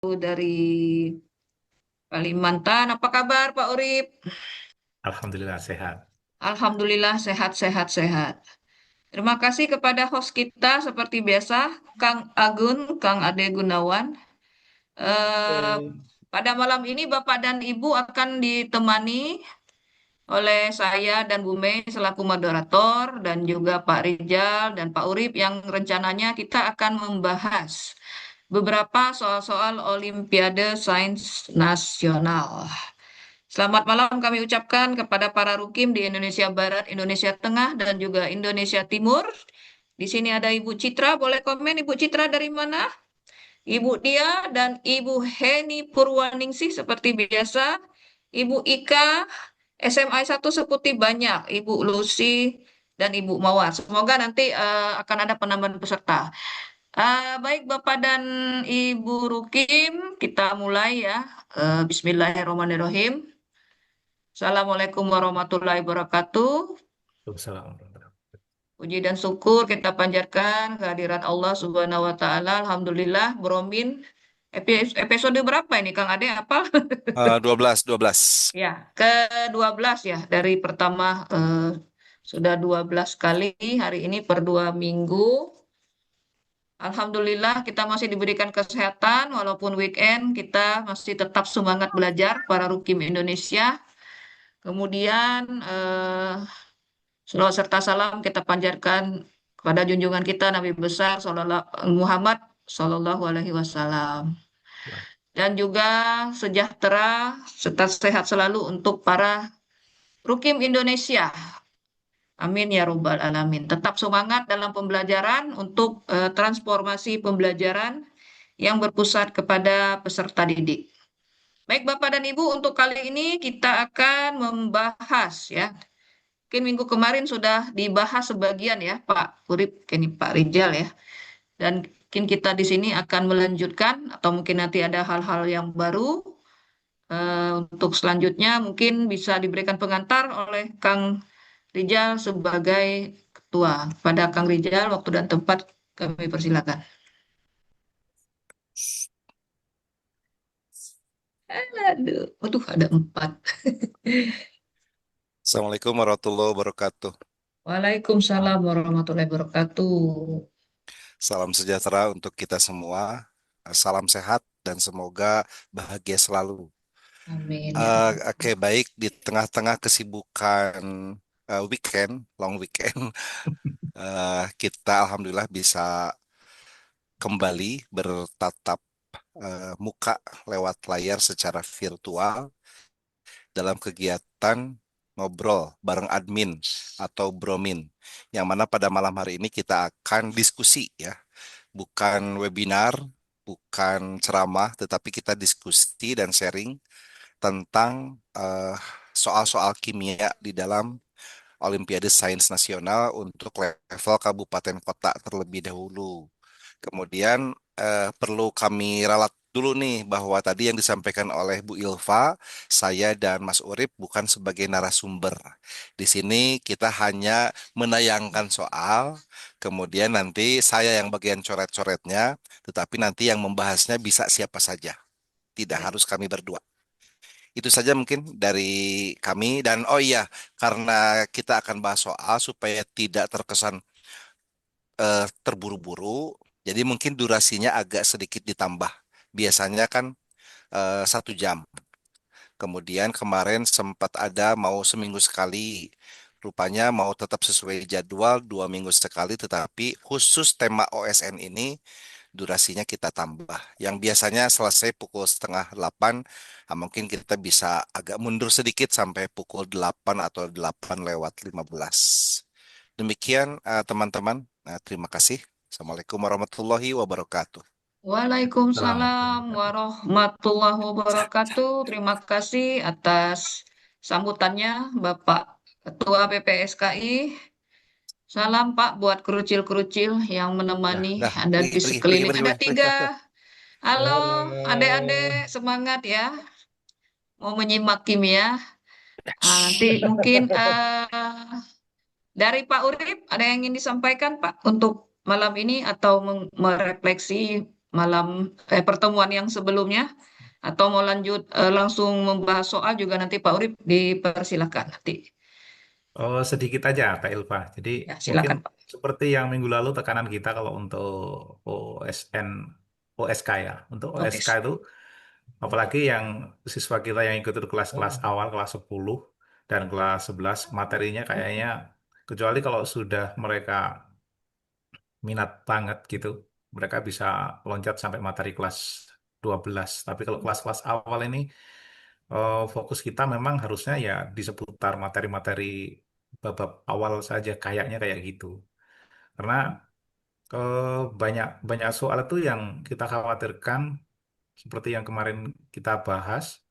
dari Kalimantan. Apa kabar Pak Urip? Alhamdulillah sehat. Alhamdulillah sehat, sehat, sehat. Terima kasih kepada host kita seperti biasa, Kang Agun, Kang Ade Gunawan. Eh, pada malam ini Bapak dan Ibu akan ditemani oleh saya dan Bu Mei selaku moderator dan juga Pak Rijal dan Pak Urip yang rencananya kita akan membahas beberapa soal-soal Olimpiade Sains Nasional. Selamat malam kami ucapkan kepada para rukim di Indonesia Barat, Indonesia Tengah, dan juga Indonesia Timur. Di sini ada Ibu Citra, boleh komen Ibu Citra dari mana? Ibu Dia dan Ibu Heni Purwaningsih seperti biasa. Ibu Ika, SMA 1 seperti banyak. Ibu Lucy dan Ibu Mawar. Semoga nanti akan ada penambahan peserta. Baik Bapak dan Ibu Rukim, kita mulai ya. Bismillahirrahmanirrahim. Assalamualaikum warahmatullahi wabarakatuh. Waalaikumsalam. Puji dan syukur kita panjatkan kehadirat Allah Subhanahu wa taala. Alhamdulillah, Bromin. Episode berapa ini Kang Ade apa? 12. Ya, ke-12 ya. Dari pertama sudah 12 kali, hari ini per 2 minggu. Alhamdulillah kita masih diberikan kesehatan walaupun weekend kita masih tetap semangat belajar para rukim Indonesia. Kemudian selawat serta salam kita panjatkan kepada junjungan kita Nabi besar Muhammad Sallallahu Alaihi Wasallam. Dan juga sejahtera serta sehat selalu untuk para Rukim Indonesia. Amin ya Rabbal Alamin. Tetap semangat dalam pembelajaran untuk transformasi pembelajaran yang berpusat kepada peserta didik. Baik Bapak dan Ibu, untuk kali ini kita akan membahas ya. Mungkin minggu kemarin sudah dibahas sebagian ya Pak Urip, ini Pak Rijal ya. Dan mungkin kita di sini akan melanjutkan atau mungkin nanti ada hal-hal yang baru. Untuk selanjutnya mungkin bisa diberikan pengantar oleh Kang Rijal sebagai ketua. Pada Kang Rijal, waktu dan tempat kami persilakan. Aduh, waduh ada 4. Assalamualaikum warahmatullahi wabarakatuh. Waalaikumsalam warahmatullahi wabarakatuh. Salam sejahtera untuk kita semua. Salam sehat dan semoga bahagia selalu. Amin ya Rabbal Oke, baik di tengah-tengah kesibukan weekend, long weekend, kita alhamdulillah bisa kembali bertatap muka lewat layar secara virtual dalam kegiatan ngobrol bareng admin atau bromin, yang mana pada malam hari ini kita akan diskusi ya, bukan webinar, bukan ceramah, tetapi kita diskusi dan sharing tentang soal-soal kimia di dalam Olimpiade Sains Nasional untuk level kabupaten kota terlebih dahulu. Kemudian perlu kami ralat dulu nih bahwa tadi yang disampaikan oleh Bu Ilva, saya dan Mas Urip bukan sebagai narasumber. Di sini kita hanya menayangkan soal, kemudian nanti saya yang bagian coret-coretnya, tetapi nanti yang membahasnya bisa siapa saja. Tidak ya. harus kami berdua. Itu saja mungkin dari kami. Dan oh iya, karena kita akan bahas soal supaya tidak terkesan terburu-buru, jadi mungkin durasinya agak sedikit ditambah. Biasanya kan 1 jam. Kemudian kemarin sempat ada mau seminggu sekali. Rupanya mau tetap sesuai jadwal 2 minggu sekali, tetapi khusus tema OSN ini durasinya kita tambah. Yang biasanya selesai pukul setengah 8, mungkin kita bisa agak mundur sedikit sampai pukul 8 atau 8:15. Demikian teman-teman. Nah, terima kasih. Assalamualaikum warahmatullahi wabarakatuh. Waalaikumsalam warahmatullahi wabarakatuh. Terima kasih atas sambutannya Bapak Ketua PPSKI. Salam Pak buat kerucil-kerucil yang Dah, menemani dah, Anda pergi, di pergi, pergi, sekeliling. pergi, Ada pergi, pergi. 3. Halo, Halo. adik-adik, semangat ya. Mau menyimak kimia. Nanti mungkin dari Pak Urip ada yang ingin disampaikan Pak untuk malam ini atau merefleksi. pertemuan yang sebelumnya, atau mau lanjut langsung membahas soal juga nanti Pak Urip dipersilakan nanti. Oh, sedikit aja, Kak Ilva. Jadi Ya, mungkin silakan Pak. seperti yang minggu lalu tekanan kita kalau untuk OSN, OSK ya. Untuk Oke. OSK itu, apalagi yang siswa kita yang ikut itu kelas-kelas awal, kelas 10 dan kelas 11, materinya kayaknya, kecuali kalau sudah mereka minat banget gitu, mereka bisa loncat sampai materi kelas 12. Tapi kalau kelas-kelas awal ini, fokus kita memang harusnya ya di seputar materi-materi bab awal saja, kayaknya kayak gitu. Karena banyak banyak soal itu yang kita khawatirkan seperti yang kemarin kita bahas,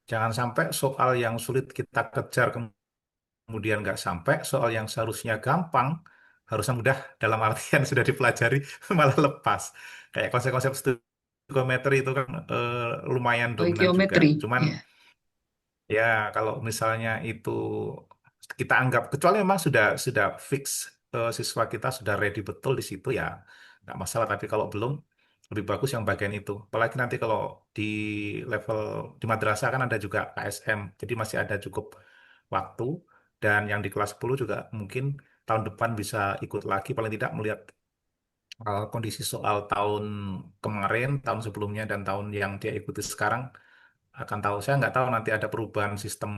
jangan sampai soal yang sulit kita kejar kemudian nggak sampai, soal yang seharusnya gampang, harusnya mudah dalam artian sudah dipelajari malah lepas. Kayak konsep-konsep studiometri itu kan lumayan dominan juga. Geometri. Cuman Ya. ya, kalau misalnya itu kita anggap, kecuali memang sudah fix, siswa kita sudah ready betul di situ ya nggak masalah. Tapi kalau belum, lebih bagus yang bagian itu. Apalagi nanti kalau di level di madrasah kan ada juga KSM, jadi masih ada cukup waktu. Dan yang di kelas 10 juga mungkin tahun depan bisa ikut lagi, paling tidak melihat kondisi soal tahun kemarin, tahun sebelumnya, dan tahun yang dia ikuti sekarang akan tahu. Saya nggak tahu nanti ada perubahan sistem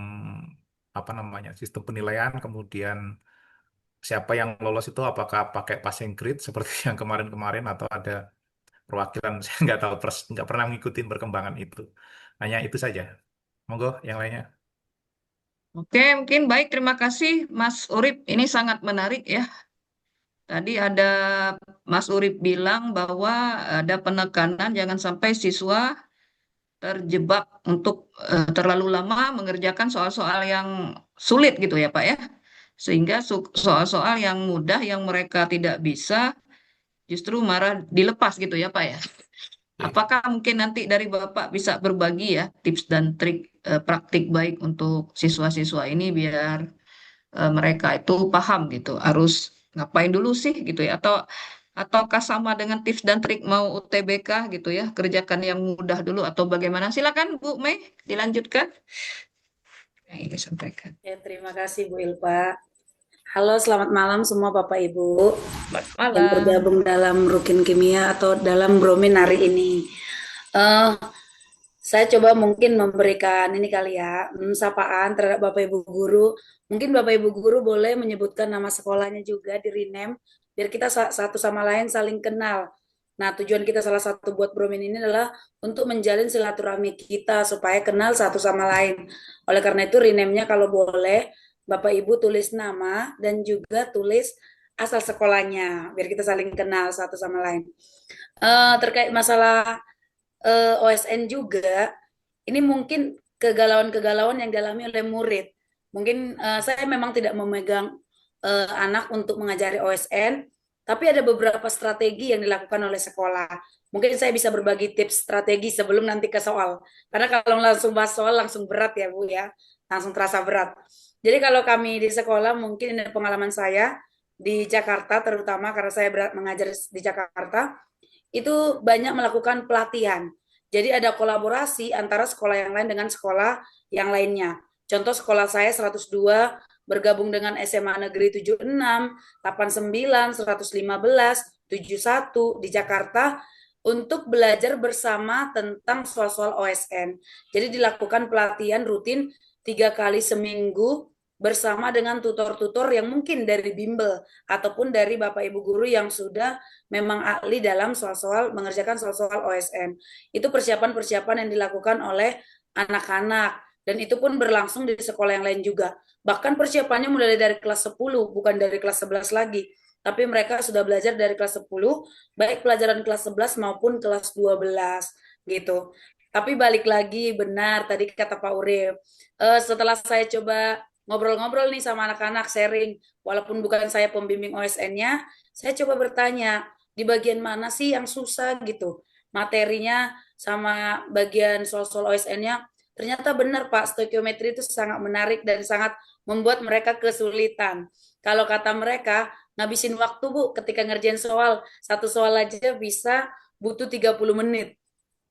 apa namanya, sistem penilaian, kemudian siapa yang lolos itu apakah pakai passing grade seperti yang kemarin-kemarin atau ada perwakilan. Saya nggak tahu, nggak pernah mengikuti perkembangan itu. Hanya itu saja. Monggo yang lainnya. Oke, mungkin baik. Terima kasih Mas Urip. Ini sangat menarik ya. Tadi ada Mas Urip bilang bahwa ada penekanan jangan sampai siswa terjebak untuk terlalu lama mengerjakan soal-soal yang sulit gitu ya Pak ya. Sehingga soal-soal yang mudah yang mereka tidak bisa justru marah dilepas gitu ya Pak ya. Oke. Apakah mungkin nanti dari Bapak bisa berbagi ya tips dan trik praktik baik untuk siswa-siswa ini biar mereka itu paham gitu harus ngapain dulu sih gitu ya, atau ataukah sama dengan tips dan trik mau UTBK gitu ya, kerjakan yang mudah dulu atau bagaimana? Silakan Bu Mei, dilanjutkan yang ini sampaikan. Ya, terima kasih Bu Ilpa. Halo, selamat malam semua Bapak Ibu Selamat yang malam. bergabung dalam Rukin Kimia atau dalam Bromin hari ini. Eh, saya coba mungkin memberikan ini kali ya, sapaan terhadap Bapak Ibu guru. Mungkin Bapak Ibu guru boleh menyebutkan nama sekolahnya juga di rename, biar kita satu sama lain saling kenal. Nah, tujuan kita salah satu buat Bromin ini adalah untuk menjalin silaturahmi kita supaya kenal satu sama lain. Oleh karena itu rename-nya kalau boleh Bapak Ibu tulis nama dan juga tulis asal sekolahnya biar kita saling kenal satu sama lain. Terkait masalah OSN juga, ini mungkin kegalauan-kegalauan yang dialami oleh murid. Mungkin saya memang tidak memegang anak untuk mengajari OSN, tapi ada beberapa strategi yang dilakukan oleh sekolah. Mungkin saya bisa berbagi tips strategi sebelum nanti ke soal. Karena kalau langsung bahas soal langsung berat ya Bu ya, langsung terasa berat. Jadi kalau kami di sekolah mungkin ini pengalaman saya di Jakarta terutama karena saya mengajar di Jakarta, itu banyak melakukan pelatihan. Jadi ada kolaborasi antara sekolah yang lain dengan sekolah yang lainnya. Contoh sekolah saya 102 bergabung dengan SMA Negeri 76, 89, 115, 71 di Jakarta untuk belajar bersama tentang soal-soal OSN. Jadi dilakukan pelatihan rutin 3 kali seminggu bersama dengan tutor-tutor yang mungkin dari bimbel ataupun dari Bapak Ibu guru yang sudah memang ahli dalam soal-soal mengerjakan soal-soal OSN. Itu persiapan-persiapan yang dilakukan oleh anak-anak dan itu pun berlangsung di sekolah yang lain juga. Bahkan persiapannya mulai dari kelas 10, bukan dari kelas 11 lagi. Tapi mereka sudah belajar dari kelas 10, baik pelajaran kelas 11 maupun kelas 12 gitu. Tapi balik lagi benar tadi kata Pak Urip. Setelah saya coba ngobrol-ngobrol nih sama anak-anak sharing, walaupun bukan saya pembimbing OSN-nya, saya coba bertanya, di bagian mana sih yang susah gitu materinya sama bagian soal-soal OSN-nya. Ternyata benar Pak, stoikiometri itu sangat menarik dan sangat membuat mereka kesulitan. Kalau kata mereka, ngabisin waktu Bu ketika ngerjain soal, satu soal aja bisa butuh 30 menit.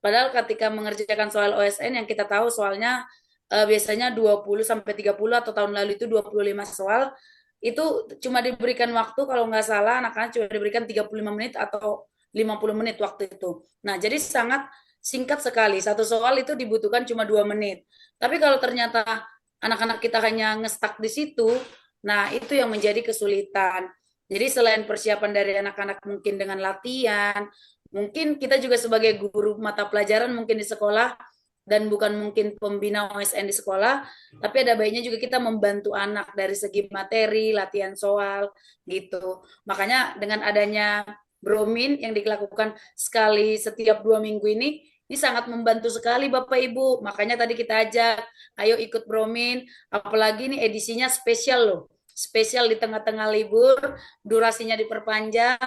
Padahal ketika mengerjakan soal OSN yang kita tahu soalnya biasanya 20 sampai 30 atau tahun lalu itu 25 soal, itu cuma diberikan waktu kalau nggak salah anak-anak cuma diberikan 35 menit atau 50 menit waktu itu. Nah, jadi sangat singkat sekali. Satu soal itu dibutuhkan cuma 2 menit. Tapi kalau ternyata anak-anak kita hanya ngestak di situ, nah itu yang menjadi kesulitan. Jadi selain persiapan dari anak-anak mungkin dengan latihan, mungkin kita juga sebagai guru mata pelajaran mungkin di sekolah dan bukan mungkin pembina OSN di sekolah, tapi ada baiknya juga kita membantu anak dari segi materi, latihan soal gitu. Makanya dengan adanya Bromin yang dilakukan sekali setiap 2 minggu ini sangat membantu sekali Bapak Ibu. Makanya tadi kita ajak, ayo ikut Bromin, apalagi ini edisinya spesial loh. Spesial di tengah-tengah libur, durasinya diperpanjang.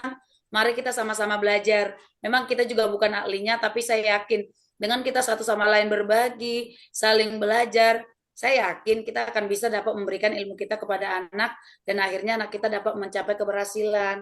Mari kita sama-sama belajar. Memang kita juga bukan ahlinya, tapi saya yakin dengan kita satu sama lain berbagi, saling belajar, saya yakin kita akan bisa dapat memberikan ilmu kita kepada anak dan akhirnya anak kita dapat mencapai keberhasilan.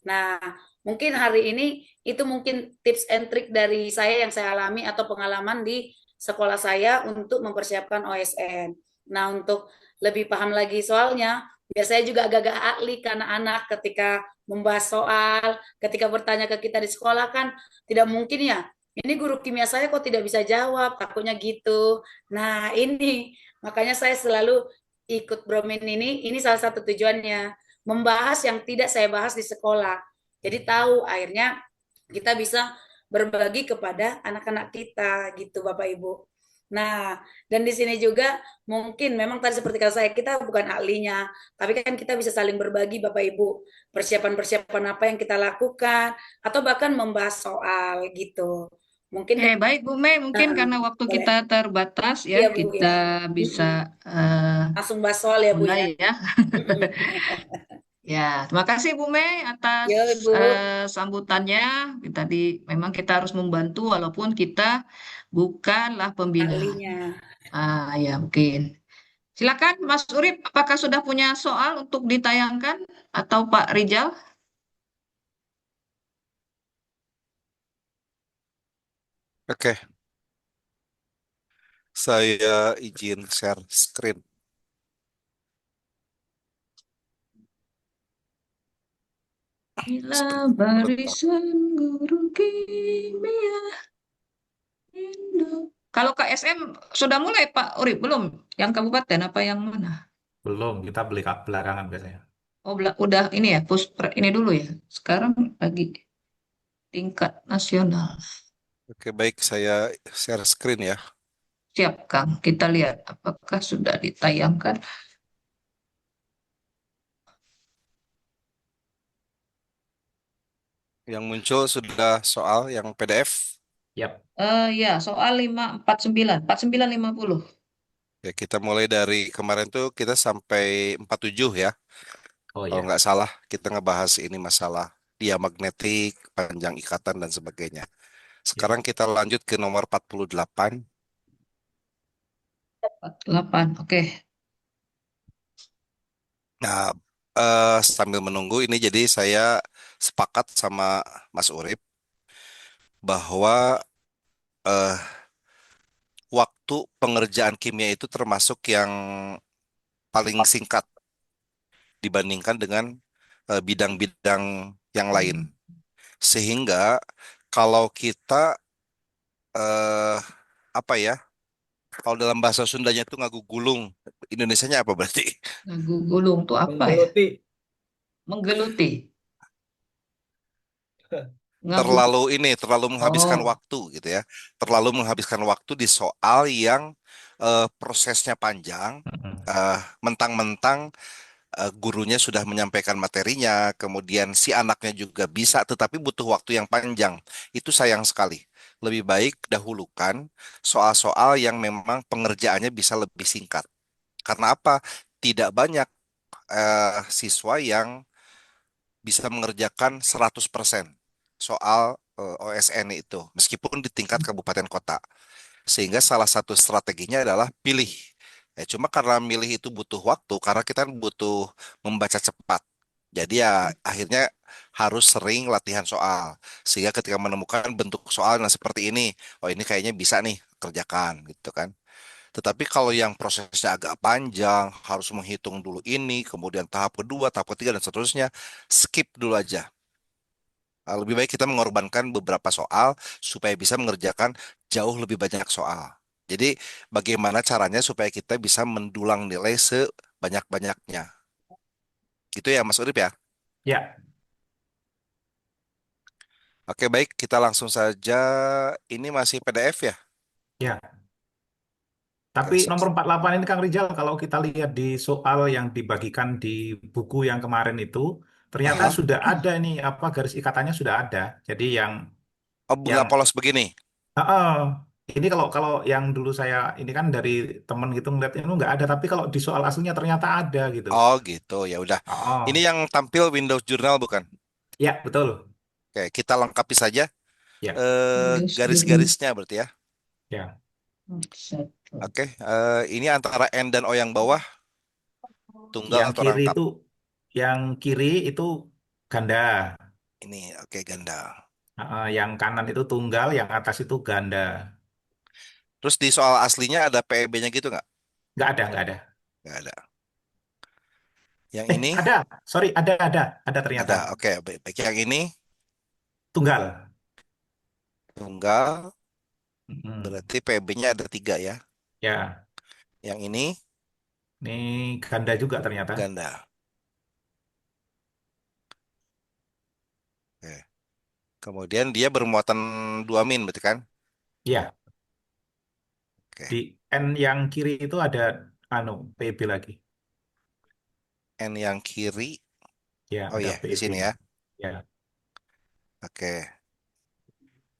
Nah, mungkin hari ini itu mungkin tips and trick dari saya yang saya alami atau pengalaman di sekolah saya untuk mempersiapkan OSN. Nah, untuk lebih paham lagi soalnya, biar saya juga agak-agak ahli karena anak ketika membahas soal, ketika bertanya ke kita di sekolah kan tidak mungkin ya ini guru kimia saya kok tidak bisa jawab, takutnya gitu. Nah, ini makanya saya selalu ikut Bromin ini salah satu tujuannya, membahas yang tidak saya bahas di sekolah. Jadi tahu akhirnya kita bisa berbagi kepada anak-anak kita gitu Bapak Ibu. Nah, dan di sini juga mungkin memang tadi seperti kata saya, kita bukan ahlinya, tapi kan kita bisa saling berbagi Bapak Ibu, persiapan-persiapan apa yang kita lakukan, atau bahkan membahas soal gitu. Mungkin Oke, baik Bu Mei, mungkin karena waktu boleh. kita terbatas ya, Iya Bu kita ya. bisa eh, Langsung bahas soal ya Bu mulai ya. ya. Ya, terima kasih Bu Mei atas Yo Ibu, sambutannya. Tadi memang kita harus membantu walaupun kita bukanlah pembina. ahlinya. Ya mungkin. Silakan Mas Urip, apakah sudah punya soal untuk ditayangkan atau Pak Rijal? Oke, saya izin share screen. Bila Bentar. barisan guru kimia Indo. Kalau KSM sudah mulai Pak Urip belum? Yang kabupaten apa yang mana? Belum, kita beli belakangan biasanya. Oh, udah ini ya, ini dulu ya. Sekarang lagi tingkat nasional. Oke, baik, saya share screen ya. Siap, Kang. Kita lihat apakah sudah ditayangkan. Yang muncul sudah soal yang PDF. Yap. Ya, soal 549, 4950. Ya, kita mulai dari kemarin tuh kita sampai 47 ya. Oh Kalau ya. nggak salah, kita ngebahas ini masalah diamagnetik, panjang ikatan, dan sebagainya. Ya. Sekarang kita lanjut ke nomor 48. 48. Oke. Nah, sambil menunggu ini jadi saya sepakat sama Mas Urip bahwa eh, waktu pengerjaan kimia itu termasuk yang paling singkat dibandingkan dengan bidang-bidang yang lain. Sehingga kalau kita eh, apa ya? Kalau dalam bahasa Sundanya itu ngagugulung, Indonesianya apa berarti? Gulung tuh apa ya? Menggeluti. Menggeluti. Ngaguk. Terlalu menghabiskan Oh, waktu gitu ya. Terlalu menghabiskan waktu di soal yang prosesnya panjang, Mm-mm. mentang-mentang gurunya sudah menyampaikan materinya, kemudian si anaknya juga bisa, tetapi butuh waktu yang panjang. Itu sayang sekali. Lebih baik dahulukan soal-soal yang memang pengerjaannya bisa lebih singkat. Karena apa? Tidak banyak siswa yang bisa mengerjakan 100% soal OSN itu, meskipun di tingkat kabupaten kota. Sehingga salah satu strateginya adalah pilih. Ya, cuma karena milih itu butuh waktu, karena kita butuh membaca cepat. Jadi ya akhirnya harus sering latihan soal. Sehingga ketika menemukan bentuk soal yang seperti ini, oh ini kayaknya bisa nih kerjakan gitu kan. Tetapi kalau yang prosesnya agak panjang, harus menghitung dulu ini, kemudian tahap kedua, tahap ketiga dan seterusnya, skip dulu aja. Lebih baik kita mengorbankan beberapa soal supaya bisa mengerjakan jauh lebih banyak soal. Jadi bagaimana caranya supaya kita bisa mendulang nilai sebanyak-banyaknya. Gitu ya Mas Urip ya. Ya, Oke, baik, kita langsung saja. Ini masih PDF ya? ya. Oke, Tapi nomor 48 ini Kang Rijal, kalau kita lihat di soal yang dibagikan di buku yang kemarin itu, ternyata aha. sudah ada nih apa garis ikatannya sudah ada. Jadi Oh, bunga yang polos begini. Heeh. Ini kalau kalau yang dulu saya ini kan dari temen gitu ngeliat ini nggak ada, tapi kalau di soal aslinya ternyata ada gitu. Oh, gitu. Ya udah. Ini Oh, yang tampil Windows Journal bukan? ya betul. Oke, kita lengkapi saja Ya, Yes, jurnal. garis-garisnya berarti ya. ya. Satu. Oke, ini antara N dan O yang bawah tunggal Yang atau kiri rangkap. itu yang kiri itu ganda. Ini oke ganda. Yang kanan itu tunggal, yang atas itu ganda. Terus di soal aslinya ada PEB-nya gitu nggak? Nggak ada, nggak ada. Nggak ada. Yang ini Ada. Sorry, ada ternyata. ada. Oke, baik. Baik. Yang ini Tunggal. tunggal. Mm-mm. Berarti PEB-nya ada 3 ya. Ya, Yang ini ini ganda juga ternyata. ganda. Oke. Kemudian dia bermuatan 2 min berarti kan? Ya, Oke. di N yang kiri itu ada PB lagi. N yang kiri. Ya, Oh ada iya, di PB. sini ya. Ya, Oke.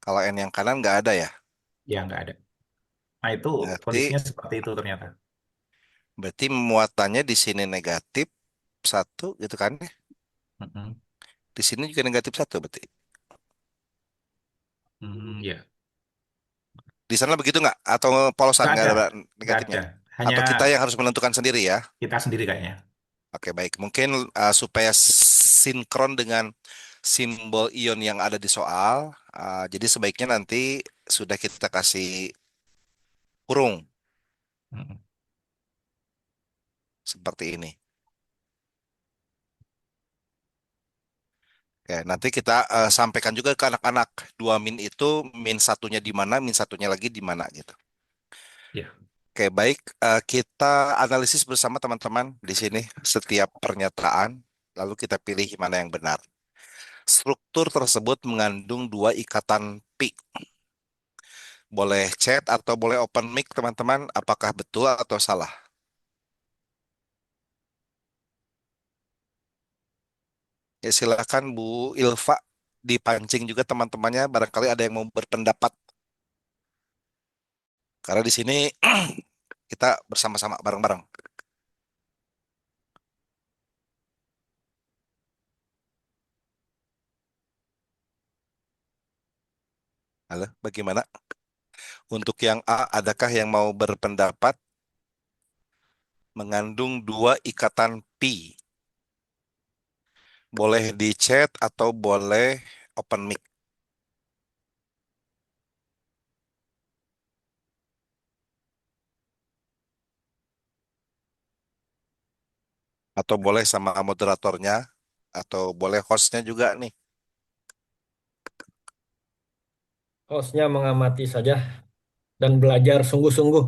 Kalau N yang kanan nggak ada ya. ya nggak ada. Nah, itu Berarti kondisinya seperti itu ternyata. berarti muatannya di sini negatif 1 gitu kan? Mm-mm. Di sini juga negatif 1 berarti. Ya. Di sana begitu nggak? Atau polosan Nggak nggak ada, ada nggak negatifnya? ada. Hanya Atau kita yang harus menentukan sendiri ya? kita sendiri kayaknya. Oke, baik. Mungkin supaya sinkron dengan simbol ion yang ada di soal, jadi sebaiknya nanti sudah kita kasih kurung Mm-mm. seperti ini. Oke, nanti kita sampaikan juga ke anak-anak 2 min itu min satunya di mana, min satunya lagi di mana gitu. Ya. Oke, baik. Kita analisis bersama teman-teman di sini setiap pernyataan, lalu kita pilih mana yang benar. Struktur tersebut mengandung 2 ikatan pi. Boleh chat atau boleh open mic, teman-teman. Apakah betul atau salah? Ya, silakan Bu Ilva dipancing juga teman-temannya. Barangkali ada yang mau berpendapat. Karena di sini kita bersama-sama bareng-bareng. Halo, bagaimana? Untuk yang A, adakah yang mau berpendapat mengandung 2 ikatan pi? Boleh di chat atau boleh open mic? Atau boleh sama moderatornya? Atau boleh hostnya juga nih? Hostnya mengamati saja dan belajar sungguh-sungguh.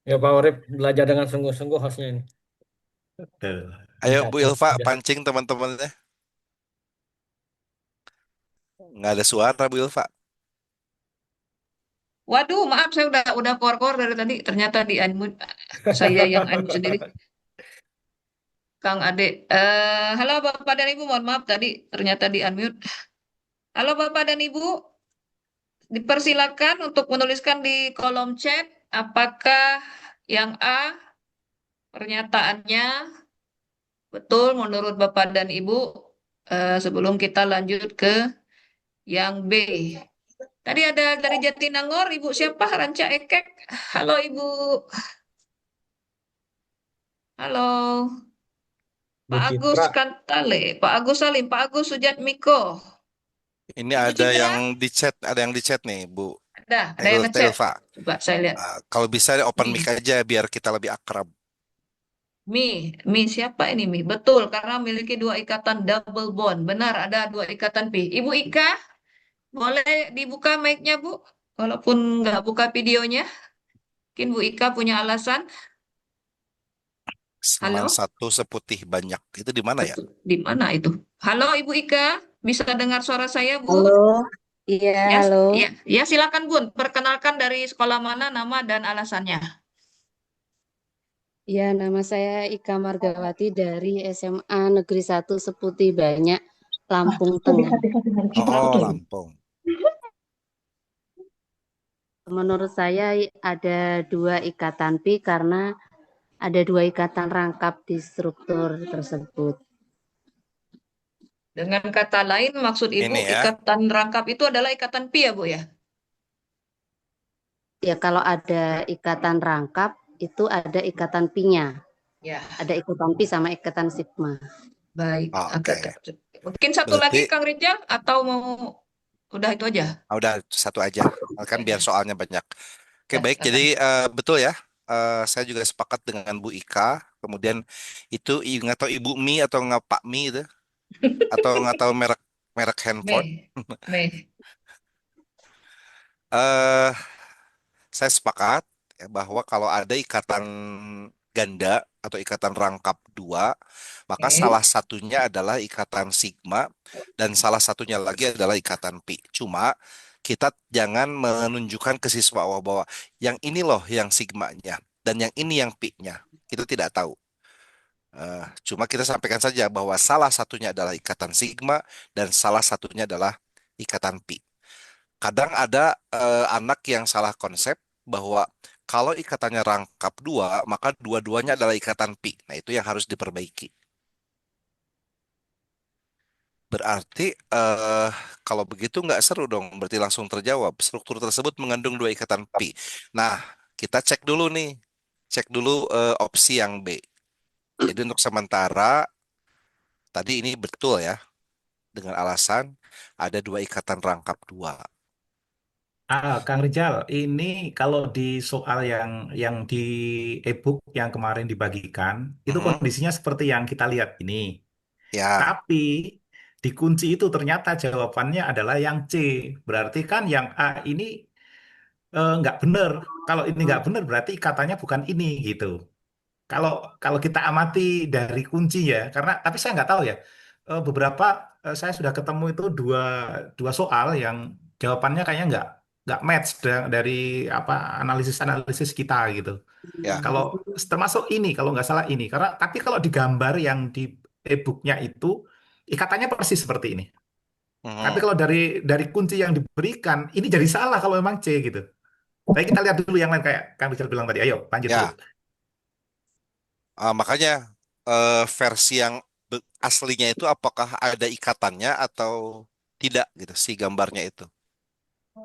Ya Pak Urip belajar dengan sungguh-sungguh hostnya ini. Tuh. Ayo Bu Mencatat Ilva, saja. pancing teman-temannya. Nggak ada suara Bu Ilva. Waduh, maaf saya udah keluar-keluar dari tadi. Ternyata di unmute. Saya yang unmute sendiri. Kang Ade. Halo Bapak dan Ibu, mohon maaf tadi ternyata di unmute. Halo Bapak dan Ibu, dipersilakan untuk menuliskan di kolom chat apakah yang A pernyataannya betul menurut Bapak dan Ibu, sebelum kita lanjut ke yang B. Tadi ada dari Jatinangor, Ibu siapa? Ranca Ekek. Halo Ibu. Halo, Bu Pak Agus Citra. Kantale, Pak Agus Salim, Pak Agus Sujatmiko, Ini Ibu Citra, ada yang di chat nih, Bu ada yang ngechat. Telva. Coba saya lihat. Kalau bisa open mic Mi, aja biar kita lebih akrab. Mi siapa ini Mi? Betul, karena memiliki dua ikatan double bond. Benar, ada dua ikatan pi. Ibu Ika, boleh dibuka mic-nya, Bu? Walaupun nggak buka videonya, mungkin Bu Ika punya alasan. Senang Halo? satu seputih banyak. Itu di mana ya? Betul. Di mana itu? Halo Ibu Ika, bisa dengar suara saya Bu? Halo, iya, Ya, halo. ya, ya silakan Bun. Perkenalkan dari sekolah mana, nama dan alasannya. Ya, nama saya Ika Margawati dari SMA Negeri 1 Seputi Banyak, Lampung Tengah. Oh, Betul. Lampung. Menurut saya ada dua ikatan pi karena ada dua ikatan rangkap di struktur tersebut. Dengan kata lain, maksud Ibu Ini ya. ikatan rangkap itu adalah ikatan pi ya Bu ya? Ya, kalau ada ikatan rangkap itu ada ikatan pi-nya. Ya, Ada ikatan pi sama ikatan sigma. baik. Oh, Agak oke. terkejut. Mungkin satu lagi Berarti Kang Rijal atau mau udah itu aja? udah satu aja. Kan biar soalnya banyak. Oke, Ya, baik. silakan. Jadi betul ya. Saya juga sepakat dengan Bu Ika. Kemudian itu nggak tahu Ibu Mi atau nggak Pak Mi itu, atau nggak tahu merek merek handphone. Me, me. eh saya sepakat ya, bahwa kalau ada ikatan ganda atau ikatan rangkap dua, maka salah Oke. satunya adalah ikatan sigma dan salah satunya lagi adalah ikatan pi. Cuma kita jangan menunjukkan ke siswa bahwa yang ini loh yang sigmanya dan yang ini yang pi-nya. Kita tidak tahu. Cuma kita sampaikan saja bahwa salah satunya adalah ikatan sigma dan salah satunya adalah ikatan pi. Kadang ada anak yang salah konsep bahwa kalau ikatannya rangkap dua, maka dua-duanya adalah ikatan pi. Nah, itu yang harus diperbaiki. Berarti kalau begitu nggak seru dong, berarti langsung terjawab. Struktur tersebut mengandung dua ikatan pi. Nah, kita cek dulu nih. Cek dulu opsi yang B. Jadi untuk sementara, tadi ini betul ya, dengan alasan ada dua ikatan rangkap dua. Kang Rijal, ini kalau di soal yang di e-book yang kemarin dibagikan, itu Mhm. kondisinya seperti yang kita lihat ini. Ya, Tapi di kunci itu ternyata jawabannya adalah yang C. Berarti kan yang A ini nggak benar. Kalau ini nggak benar, berarti katanya bukan ini gitu. Kalau kalau kita amati dari kunci ya, karena tapi saya nggak tahu ya. Beberapa saya sudah ketemu itu dua dua soal yang jawabannya kayaknya nggak match dari apa analisis kita gitu. ya. Kalau termasuk ini kalau nggak salah ini, karena tapi kalau di gambar yang di e-booknya itu ikatannya persis seperti ini. Tapi Mhm. kalau dari kunci yang diberikan ini jadi salah kalau memang C gitu. Baik kita lihat dulu yang lain kayak Kang Rizal bilang tadi. Ayo lanjut dulu. Ya, makanya versi yang aslinya itu apakah ada ikatannya atau tidak gitu si gambarnya itu.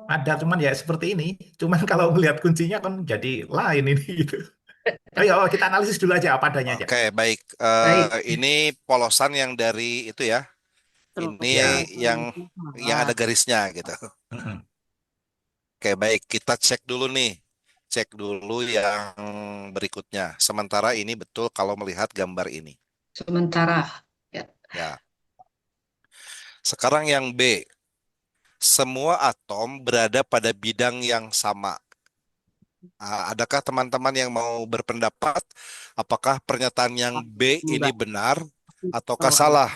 Ada cuman ya seperti ini. Cuman kalau melihat kuncinya kan jadi lain ini gitu. Ayo kita analisis dulu aja apa adanya aja. Oke, baik. Baik. Ini polosan yang dari itu ya. Ini Ya. yang ada Salah. garisnya gitu. Mm-mm. Oke, baik. Kita cek dulu nih. Cek dulu yang berikutnya. Sementara ini betul kalau melihat gambar ini. Sementara. Ya. Ya. Sekarang yang B. Semua atom berada pada bidang yang sama. Adakah teman-teman yang mau berpendapat apakah pernyataan yang B ini Enggak. benar ataukah Oh, salah?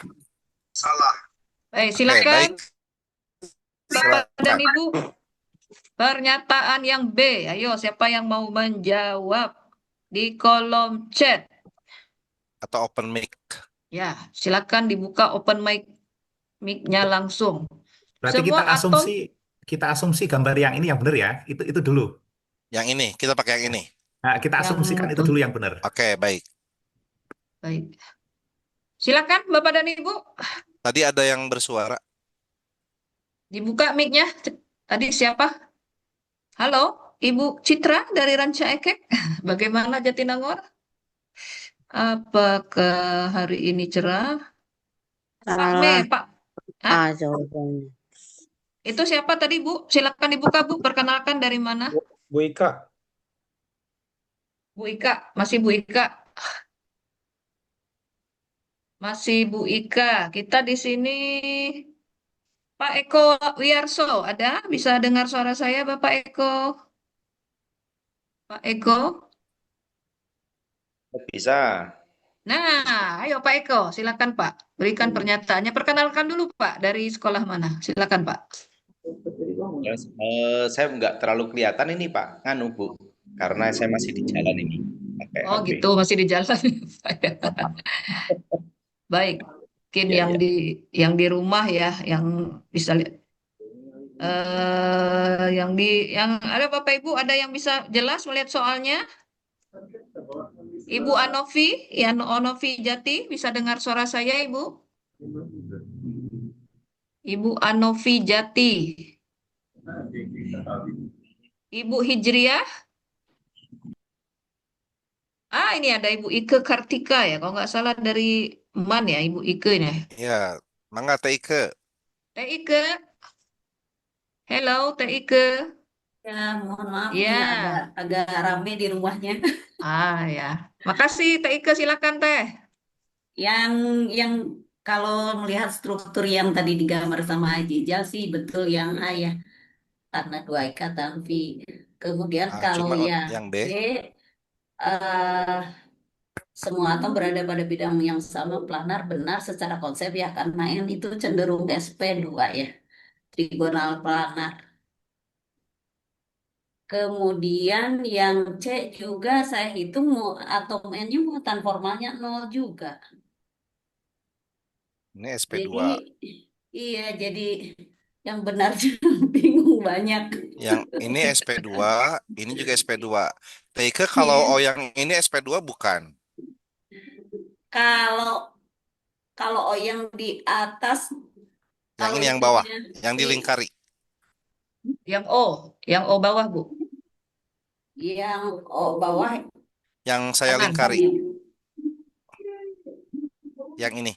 Baik, Oke, baik. silakan Bapak dan Silakan. Ibu. Pernyataan yang B. Ayo, siapa yang mau menjawab di kolom chat? Atau open mic. Ya, silakan dibuka open mic-nya langsung. Berarti Semua atom, kita asumsi gambar yang ini yang benar ya. Itu dulu. Yang ini, kita pakai yang ini. Nah, kita yang asumsikan itu betul. dulu yang benar. Oke, baik. Baik. Silakan Bapak dan Ibu, Tadi ada yang bersuara. dibuka mic-nya. Tadi siapa? Halo, Ibu Citra dari Ranca Ekek. Bagaimana Jatinangor? Apakah hari ini cerah? Pak Me, Salah Pak. A Hah? jawabannya. Itu siapa tadi, Bu? Silakan dibuka, Bu. Perkenalkan dari mana? Bu Ika, Bu Ika. Masih Bu Ika. Masih Bu Ika. Kita di sini. Pak Eko Wiarso, ada? Bisa dengar suara saya, Bapak Eko? Pak Eko? Bisa. Nah, ayo Pak Eko, silakan Pak. Berikan pernyataannya. Perkenalkan dulu Pak, dari sekolah mana? Silakan Pak. Ya, saya nggak terlalu kelihatan ini Pak, nganu Bu, karena saya masih di jalan ini pakai Oh HP. gitu, masih di jalan. Baik, mungkin Ya, ya. yang di rumah ya, yang bisa lihat. Yang ada Bapak Ibu ada yang bisa jelas melihat soalnya? Ibu Anovi, ya Onovi Jati, bisa dengar suara saya Ibu? Ibu Anovi Jati, Ibu Hijriah. Ah, ini ada Ibu Ike Kartika ya, kalau nggak salah dari MAN ya, Ibu Ike nya. Ya, mangga Teh Ike. Teh Ike, hello Teh Ike. Ya, mohon maaf nih agak Ya, agak rame di rumahnya. ya. Makasih Teh Ike, silakan Teh. Yang yang kalau melihat struktur yang tadi digambar sama Ajijal sih betul yang A ya, karena dua ikatan V. Kemudian kalau Cuma yang yang B, B, eh, semua atom berada pada bidang yang sama planar benar secara konsep ya, karena N itu cenderung SP2 ya, trigonal planar. Kemudian yang C juga saya hitung atom N-nya muatan formalnya nol juga. ini Jadi SP2. iya, jadi yang benar bingung banyak. Yang ini SP2, ini juga SP2. Teh Ike kalau Iya. O yang ini SP2 bukan. Kalau kalau O yang di atas, Yang kalau ini yang bawah, itunya yang dilingkari. Yang O bawah Bu, yang O bawah Yang saya kanan. lingkari, yang ini.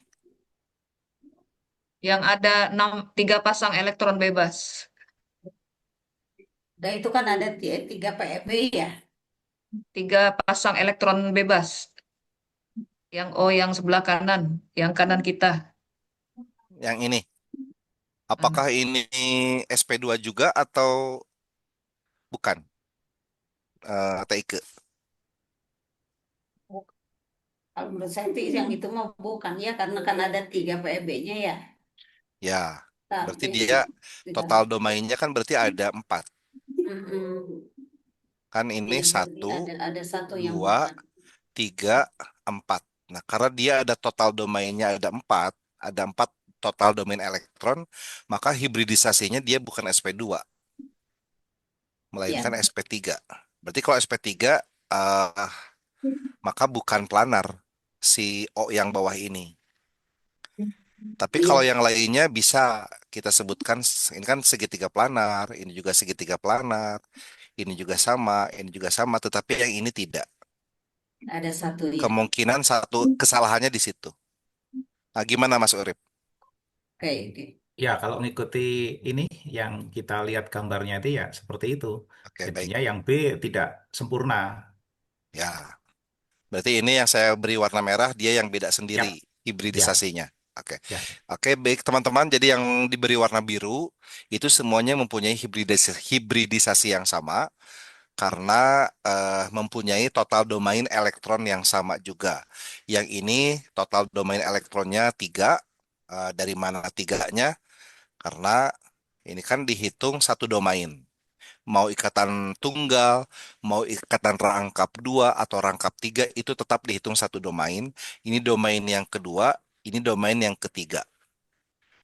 Yang ada 3 pasang elektron bebas. dan itu kan ada 3 PeB ya. 3 pasang elektron bebas. Yang O yang sebelah kanan, yang kanan kita. Yang ini. Apakah ini SP2 juga atau bukan? Teh Ike. Kalau menurut saya sih yang itu mah bukan ya, karena kan ada 3 PeB-nya ya. Ya, berarti Tapi dia tidak. total domainnya kan berarti ada 4. Mm-mm. Kan ini Iya, berarti 1, ada satu yang 2, bukan. 3, 4. Nah, karena dia ada total domainnya ada 4 total domain elektron, maka hibridisasinya dia bukan SP2, Ya, melainkan SP3. Berarti kalau SP3, eh, maka bukan planar si O yang bawah ini. Tapi iya, kalau yang lainnya bisa kita sebutkan, ini kan segitiga planar, ini juga segitiga planar, ini juga sama, ini juga sama, tetapi yang ini tidak. ada satu ya. Kemungkinan satu kesalahannya di situ. Nah, gimana Mas Urip? Oke, oke. Ya, kalau ngikuti ini yang kita lihat gambarnya itu ya seperti itu. Oke, baik. Jadinya yang B tidak sempurna. Ya, berarti ini yang saya beri warna merah, dia yang beda sendiri, Ya, ya, hibridisasinya. Oke, ya. oke, baik teman-teman. Jadi yang diberi warna biru itu semuanya mempunyai hibridisasi yang sama karena mempunyai total domain elektron yang sama juga. Yang ini total domain elektronnya 3. Dari mana tiganya? Karena ini kan dihitung satu domain. Mau ikatan tunggal, mau ikatan rangkap 2 atau rangkap 3 itu tetap dihitung satu domain. Ini domain yang kedua, ini domain yang ketiga.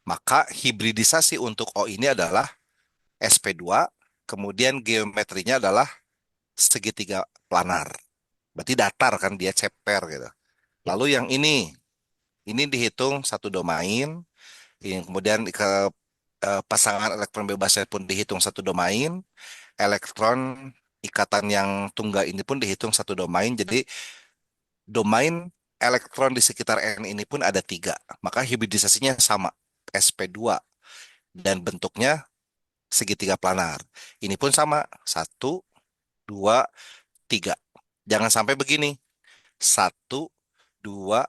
Maka hibridisasi untuk O ini adalah SP2, kemudian geometrinya adalah segitiga planar. Berarti datar kan dia ceper gitu. Ya. Lalu yang ini dihitung satu domain, yang kemudian ke pasangan elektron bebasnya pun dihitung satu domain, elektron ikatan yang tunggal ini pun dihitung satu domain. Jadi domain elektron di sekitar N ini pun ada 3. Maka hibridisasinya sama, sp2. Dan bentuknya segitiga planar. Ini pun sama, 1, 2, 3. Jangan sampai begini, 1, 2,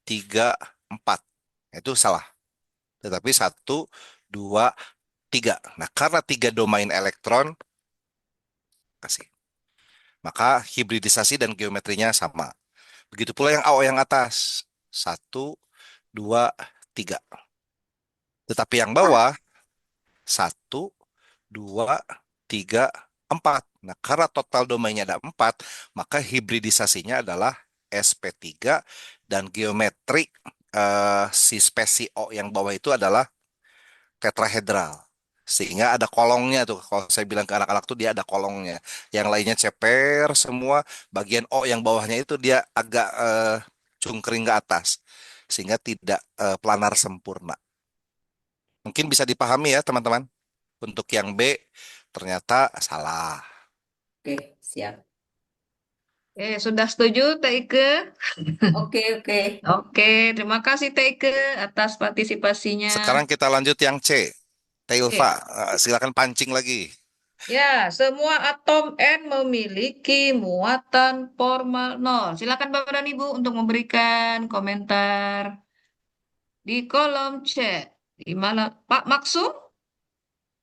3, 4. Itu salah. Tetapi 1, 2, 3. Nah, karena 3 domain elektron, maka hibridisasi dan geometrinya sama. Begitu pula yang AO yang atas. 1, 2, 3. Tetapi yang bawah, 1, 2, 3, 4. Nah, karena total domainnya ada 4, maka hibridisasinya adalah sp3 dan geometri si spesi O yang bawah itu adalah tetrahedral. Sehingga ada kolongnya tuh. Kalau saya bilang ke anak-anak tuh dia ada kolongnya. Yang lainnya ceper semua. Bagian O yang bawahnya itu dia agak cungkring ke atas. Sehingga tidak planar sempurna. Mungkin bisa dipahami ya teman-teman. Untuk yang B ternyata salah. Oke, siap. Sudah setuju, Teh Ike? Oke. Oke, terima kasih Teh Ike atas partisipasinya. Sekarang kita lanjut yang C. Teilva, silakan pancing lagi. Ya, semua atom N memiliki muatan formal 0. Silakan Bapak dan Ibu untuk memberikan komentar di kolom chat. Di mana Pak Maksum?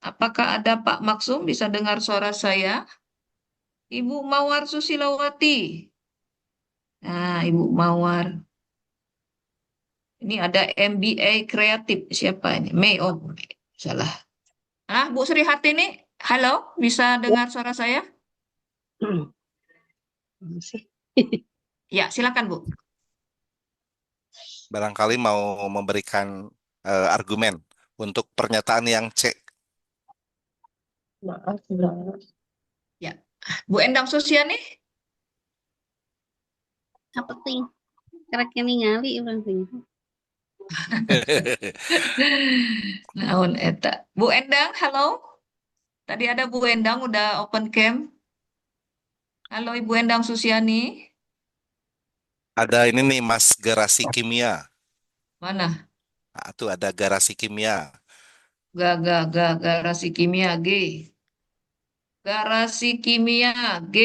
Apakah ada Pak Maksum? Bisa dengar suara saya? Ibu Mawar Susilawati. Nah, Ibu Mawar. Ini ada MBA kreatif. Siapa ini? May. Oh, salah. Bu Sri Hartini. Halo, bisa dengar suara saya? Ya, silakan Bu. Barangkali mau memberikan argumen untuk pernyataan yang C. Maaf, Ya, Bu Endang Susiani. apa sih? Karena ningali orang sini. Naon eta. Bu Endang, halo. Tadi ada Bu Endang udah open cam. Halo Ibu Endang Susiani. Ada ini nih Mas Garasi Kimia. Mana? Nah, tuh ada Garasi Kimia. Garasi kimia G. Garasi kimia G.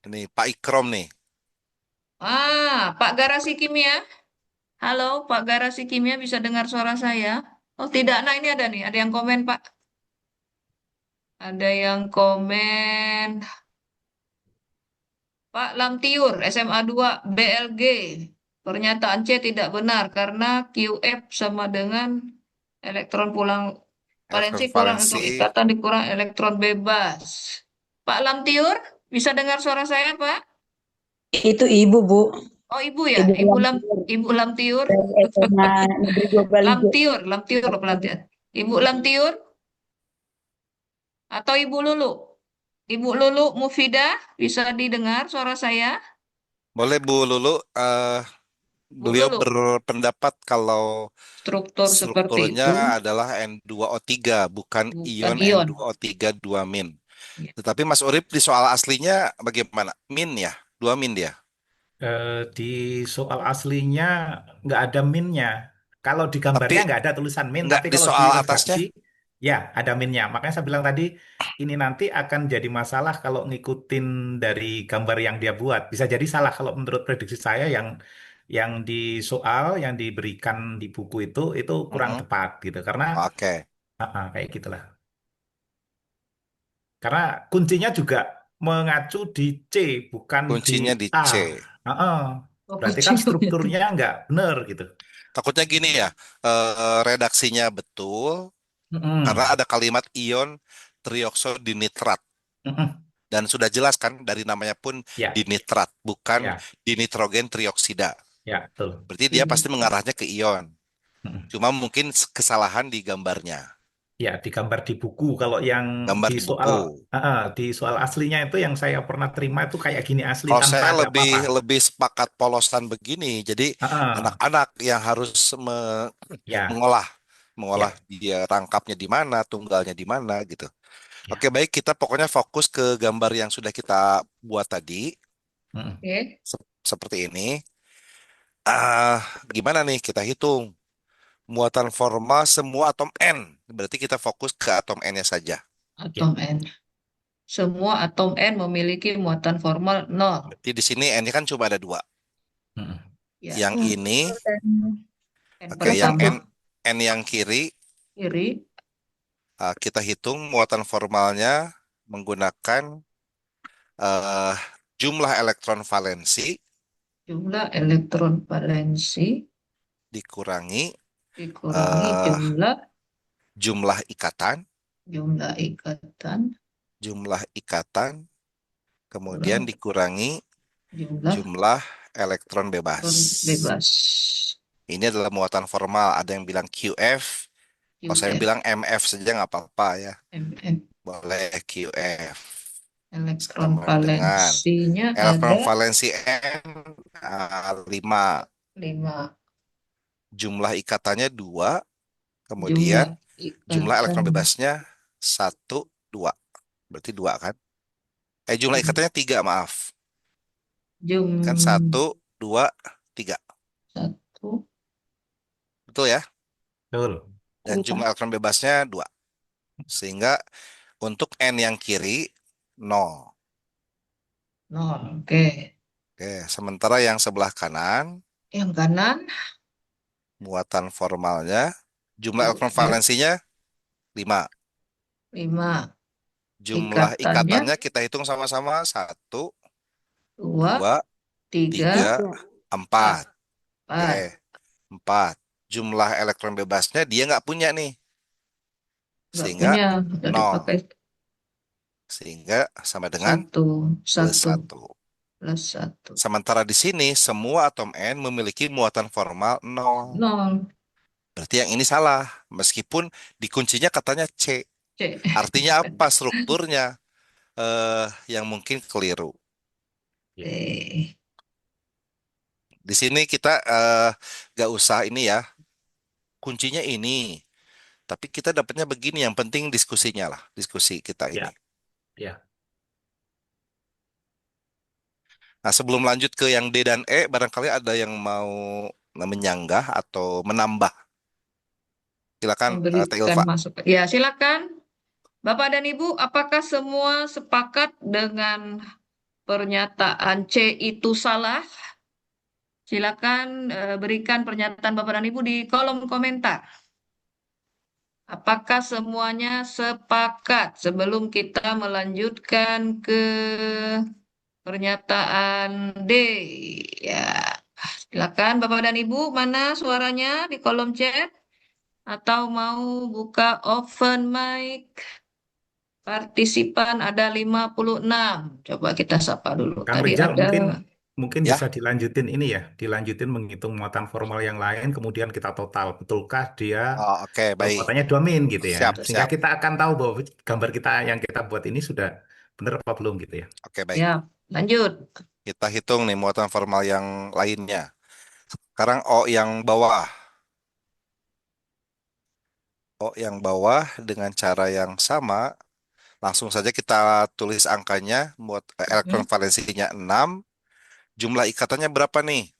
Ini Pak Ikrom nih. Pak Garasi kimia. Halo, Pak Garasi kimia bisa dengar suara saya? Oh, tidak. Nah, ini ada nih. Ada yang komen, Pak. Ada yang komen. Pak Lamtiur, SMA 2 BLG. Pernyataan C tidak benar karena QF sama dengan elektron pulang valensi kurang untuk Valensi. ikatan dikurang elektron bebas. Pak Lamtiur, bisa dengar suara saya, Pak? Itu Ibu, Bu. Oh, Ibu ya? Ibu Ibu Lamtiur. dari SMA Negeri 2 Balijo. Lamtiur pelatihan. Ibu Lamtiur atau Ibu Lulu? Ibu Lulu Mufidah, bisa didengar suara saya? Boleh Bu Lulu, beliau Lulu. berpendapat kalau Struktur seperti itu. strukturnya adalah N2O3, bukan ion ion. N2O3 2-min. Ya. Tetapi Mas Urip di soal aslinya bagaimana? Min ya? 2-min dia? Di soal aslinya nggak ada minnya. Kalau di gambarnya Tapi nggak ada tulisan min, nggak tapi di kalau di soal atasnya? redaksi, ya ada minnya. Makanya saya bilang tadi, ini nanti akan jadi masalah kalau ngikutin dari gambar yang dia buat. Bisa jadi salah kalau menurut prediksi saya yang di soal yang diberikan di buku itu kurang tepat gitu. Karena Oke. kayak gitulah. Karena kuncinya juga mengacu di C, bukan di Kuncinya di A. C. Berarti kan strukturnya nggak benar gitu. Takutnya gini ya, redaksinya betul karena Mm-mm. ada kalimat ion trioksodinitrat. Mm-mm. Dan sudah jelas kan dari namanya pun Ya, dinitrat, bukan ya, dinitrogen trioksida. ya, betul. Berarti dia pasti mengarahnya ke ion. Mm-mm. Cuma mungkin kesalahan di gambarnya, Ya, digambar di buku. Kalau yang gambar di di soal buku. di soal aslinya itu yang saya pernah terima itu kayak gini asli Kalau tanpa saya ada lebih apa-apa. lebih sepakat polosan begini, jadi Ah, anak-anak yang harus ya, mengolah ya, dia rangkapnya di mana, tunggalnya di mana gitu. Oke, ya. baik, kita pokoknya fokus ke gambar yang sudah kita buat tadi, Mm-mm. Oke. seperti ini. Ah, gimana nih kita hitung? Muatan formal semua atom N. Berarti kita fokus ke atom N-nya saja. Ya. Atom N. Semua atom N memiliki muatan formal 0. Berarti di sini N-nya kan cuma ada dua. Mm-mm. Ya. Yang ini, Dan N oke, yang pertama N yang kiri, kiri, kita hitung muatan formalnya menggunakan eh, jumlah elektron valensi jumlah elektron valensi dikurangi dikurangi eh, jumlah jumlah ikatan ikatan, kemudian kurang dikurangi jumlah jumlah elektron bebas. elektron bebas. Ini adalah muatan formal. Ada yang bilang QF. Kalau saya QF, bilang MF saja nggak apa-apa ya. MM. Boleh QF. Elektron Sama dengan valensinya elektron ada valensi N 5. 5. Jumlah ikatannya 2. Jumlah Kemudian jumlah ikatan elektron bebasnya 1, 2. Berarti 2 kan? Jumlah ikatannya 3, maaf. Kan jum 1, 2, 3. 1 Betul ya? Betul. Dan jumlah elektron bebasnya 2. Sehingga untuk N yang kiri 0. 0. Oke. Oke, sementara yang sebelah kanan Yang kanan muatan formalnya jumlah elektron QF valensinya 5. 5. Jumlah Ikatannya ikatannya kita hitung sama-sama 1, 2, 2, 3, 3, 4. 4. Oke, 4. Jumlah elektron bebasnya dia nggak punya nih. Nggak Sehingga punya, udah 0. dipakai Sehingga sama dengan 1, plus 1 1. plus 1. Sementara di sini semua atom N memiliki muatan formal 0. 0. Berarti yang ini salah. Meskipun di kuncinya katanya C. C. Artinya apa strukturnya? Yang mungkin keliru. Oke. Di sini kita nggak usah ini ya. Kuncinya ini. Tapi kita dapatnya begini. Yang penting diskusinya lah. Diskusi kita ini. Ya. Ya. Nah, sebelum lanjut ke yang D dan E, barangkali ada yang mau menyanggah atau menambah. Silakan, Teh Memberikan Ilva. masukan. Ya, silakan. Bapak dan Ibu, apakah semua sepakat dengan pernyataan C itu salah? Silakan berikan pernyataan Bapak dan Ibu di kolom komentar. Apakah semuanya sepakat sebelum kita melanjutkan ke pernyataan D? Ya, silakan Bapak dan Ibu, mana suaranya di kolom chat? Atau mau buka open mic? Partisipan ada 56. Coba kita sapa dulu. Kang Tadi Rijal ada mungkin Ya, bisa dilanjutin ini ya, dilanjutin menghitung muatan formal yang lain, kemudian kita total. Betulkah dia oh, oke, baik. muatannya 2 min gitu ya? Siap, Sehingga siap. kita akan tahu bahwa gambar kita yang kita buat ini sudah benar apa belum gitu ya. Oke, baik. ya, lanjut. Kita hitung nih muatan formal yang lainnya. Sekarang O yang bawah. O yang bawah dengan cara yang sama. Langsung saja kita tulis angkanya. Elektron Hmm, valensinya 6. Jumlah ikatannya berapa nih?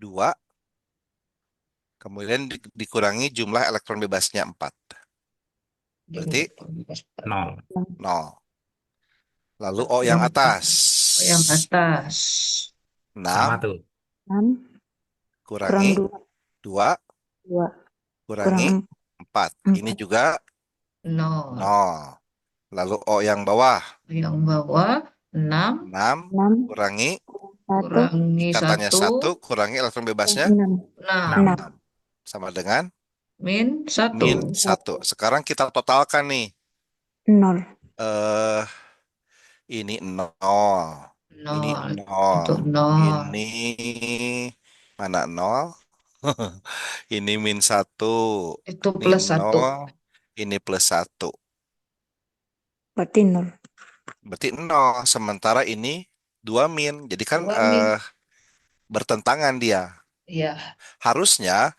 2. Kemudian dikurangi jumlah elektron bebasnya 4. Berarti Nol. 0. Lalu O yang atas. yang atas. Sama 6 tuh. 6 kurang kurangi 2 2 kurangi kurang 4. Ini 4 juga 0. 0. Lalu O yang bawah. Yang bawah 6 6 6 kurangi 1 kurangi ikatannya 1, 1 kurangi elektron bebasnya 6 6. 6. 6 sama dengan Min 1. min 1. Sekarang kita totalkan nih. 0 Eh ini 0. Ini 0. 0. Untuk 0. Ini mana 0? Ini min 1. Itu Ini plus 1. 0. Ini plus 1. berarti 0 Berarti 0. Sementara ini 2 min. Jadi kan 2 min. bertentangan dia. Ya, Harusnya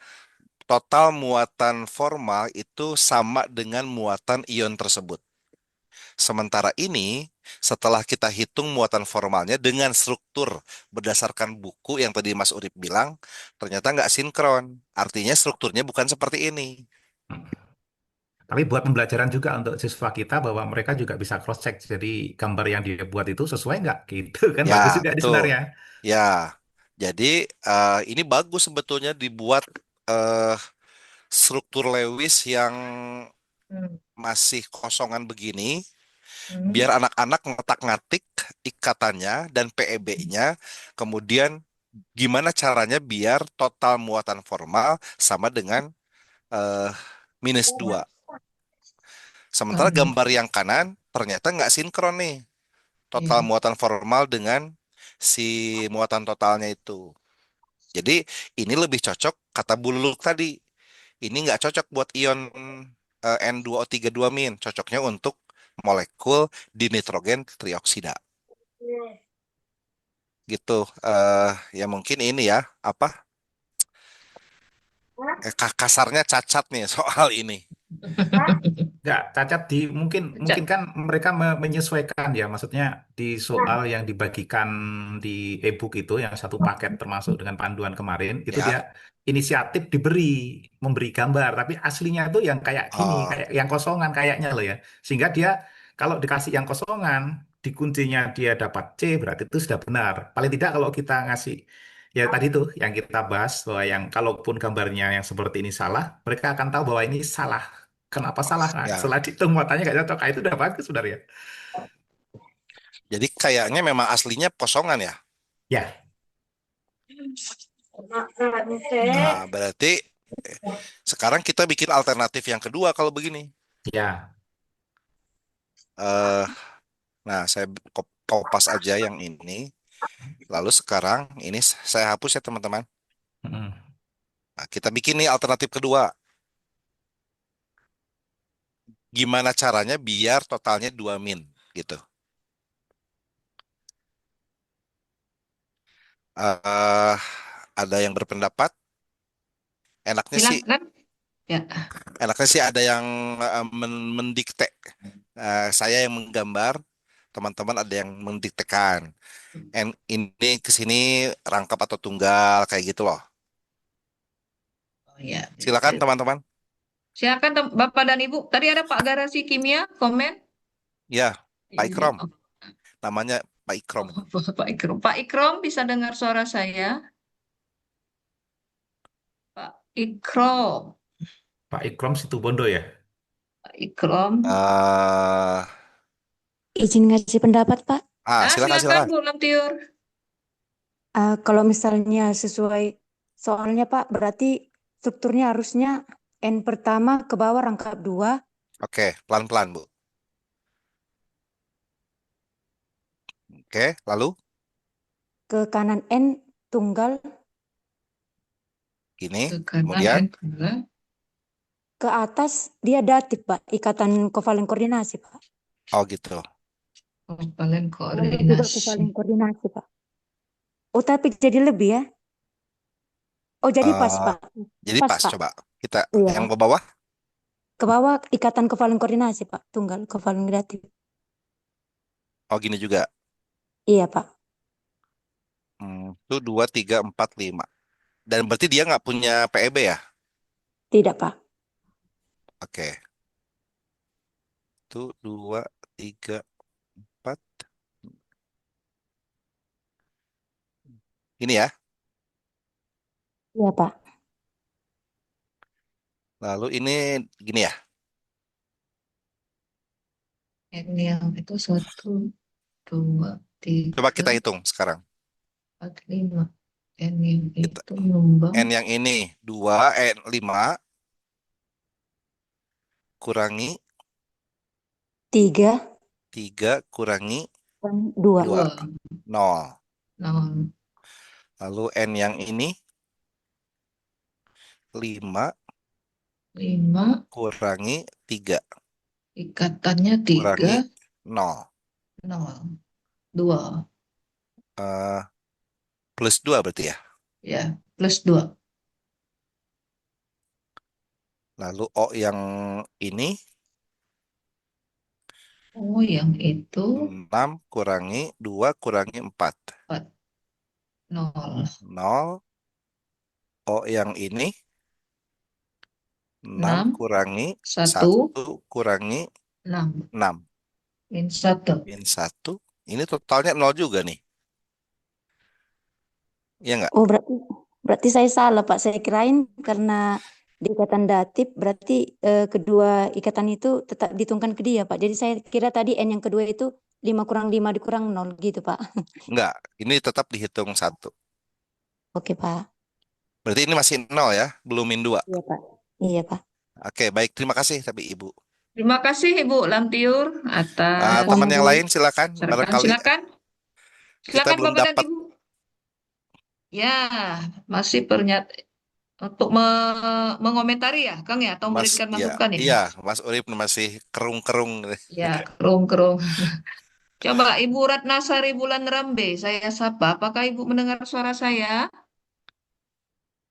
total muatan formal itu sama dengan muatan ion tersebut. Sementara ini, setelah kita hitung muatan formalnya dengan struktur berdasarkan buku yang tadi Mas Urip bilang, ternyata nggak sinkron. Artinya strukturnya bukan seperti ini. Tapi buat pembelajaran juga untuk siswa kita bahwa mereka juga bisa cross check. Jadi gambar yang dia buat itu sesuai nggak gitu kan Ya, bagus juga di betul. sebenarnya. Ya, jadi ini bagus sebetulnya dibuat eh, struktur Lewis yang Hmm. masih kosongan begini, Hmm. biar anak-anak ngetak-ngatik ikatannya dan PEB-nya, kemudian gimana caranya biar total muatan formal sama dengan eh, -2. Sementara Hmm. gambar yang kanan ternyata nggak sinkron nih, total Iya. muatan formal dengan si muatan totalnya itu. Jadi ini lebih cocok kata Bu Luluk tadi. Ini nggak cocok buat ion N2O32-, cocoknya untuk molekul dinitrogen trioksida. Gitu. Ya mungkin ini ya apa kasarnya cacat nih soal ini. Nggak, cacat di mungkin mungkin Cak. kan mereka menyesuaikan ya, maksudnya di soal yang dibagikan di e-book itu yang satu paket termasuk dengan panduan kemarin itu dia Ya. inisiatif memberi gambar, tapi aslinya itu yang kayak gini, Oh, kayak yang kosongan kayaknya loh ya. Sehingga dia kalau dikasih yang kosongan, di kuncinya dia dapat C, berarti itu sudah benar. Paling tidak kalau kita ngasih ya tadi tuh yang kita bahas bahwa yang kalaupun gambarnya yang seperti ini salah, mereka akan tahu bahwa ini salah. Kenapa salah? Nah, ya. setelah dihitung muatannya nggak cocok. Nah, itu udah bagus sebenarnya. Jadi kayaknya memang aslinya kosongan ya. Ya, Nah, berarti sekarang kita bikin alternatif yang kedua kalau begini. ya. eh nah, saya kopas aja yang ini. Lalu sekarang ini saya hapus ya teman-teman. Mm-mm. Nah, kita bikin nih alternatif kedua. Gimana caranya biar totalnya 2 min gitu. eh ada yang berpendapat enaknya sih Silakan. Ya. ada yang mendikte. Saya yang menggambar, teman-teman ada yang mendiktekan. Ini ke sini rangkap atau tunggal kayak gitu loh. Oh, ya. Silakan teman-teman. Silakan Bapak dan Ibu. Tadi ada Pak Garasi Kimia komen. Ya, Pak Ini. Ikrom. Oh, Namanya Pak Ikrom. Pak Ikrom. Pak Ikrom bisa dengar suara saya? Pak Ikrom. Pak Ikrom Situbondo ya. Pak Ikrom. eh Izin ngasih pendapat, Pak. Silakan Silakan silakan. Bu Lamtiur. Kalau misalnya sesuai soalnya, Pak, berarti strukturnya harusnya N pertama ke bawah rangkap 2, Oke, pelan-pelan Bu. Oke, lalu ke kanan N tunggal, gini, Ke kanan kemudian N tunggal. ke atas dia datif, Pak, ikatan kovalen koordinasi, Pak. oh gitu. Kovalen Juga koordinasi. kovalen koordinasi, Pak. Oh, tapi jadi lebih ya? Oh, jadi pas, Eh, Pak. jadi Pas, pas Pak. coba kita Iya. yang ke bawah. Ke bawah ikatan kovalen koordinasi, Pak. Tunggal kovalen datif. Oh gini juga. Iya, Pak. Itu 2, 3, 4, 5. Dan berarti dia nggak punya PEB ya? Tidak, Pak. Oke. Itu 2, 3, 4. Ini ya. Iya, Pak. Lalu ini gini ya. N yang itu 1, 2, Coba 3, kita hitung sekarang. 4, 5. N yang Kita, itu nyumbang N yang ini 2, 5 kurangi 3 3 kurangi dan 2. 2, 2. 0. 0. Lalu N yang ini 5 5. kurangi 3 Ikatannya 3. kurangi 0. 0. 2. Eh, plus 2 berarti ya. Ya. Plus 2. Lalu O yang ini Oh, yang itu 6 kurangi 2 kurangi 4. 0. 0. Oh, yang ini 6 6, kurangi 1, 1 kurangi 6. 6. Min 1. Min 1. Ini totalnya 0 juga nih. Iya nggak? Oh, berarti saya salah, Pak. Saya kirain karena di ikatan datif berarti kedua ikatan itu tetap dihitungkan ke dia, Pak. Jadi saya kira tadi N yang kedua itu 5 kurang 5 dikurang 0 gitu, Pak. Enggak. Ini tetap dihitung 1. Oke, Pak. Berarti ini masih 0 ya, belum min 2. Iya, Pak. Iya, Pak. Oke, baik. Terima kasih tapi Ibu. Terima kasih Ibu Lamtiur atas Teman yang Sama-sama. lain silakan. saran. Barangkali Silakan. kita Silakan belum Bapak dan dapat. Ibu. Ya, masih untuk mengomentari ya, Kang ya, atau Mas, memberikan iya, masukan ini. iya, Mas Urip masih kerung-kerung. Ya, kerung-kerung. Coba Ibu Ratnasari Bulan Rambe, saya sapa. Apakah Ibu mendengar suara saya?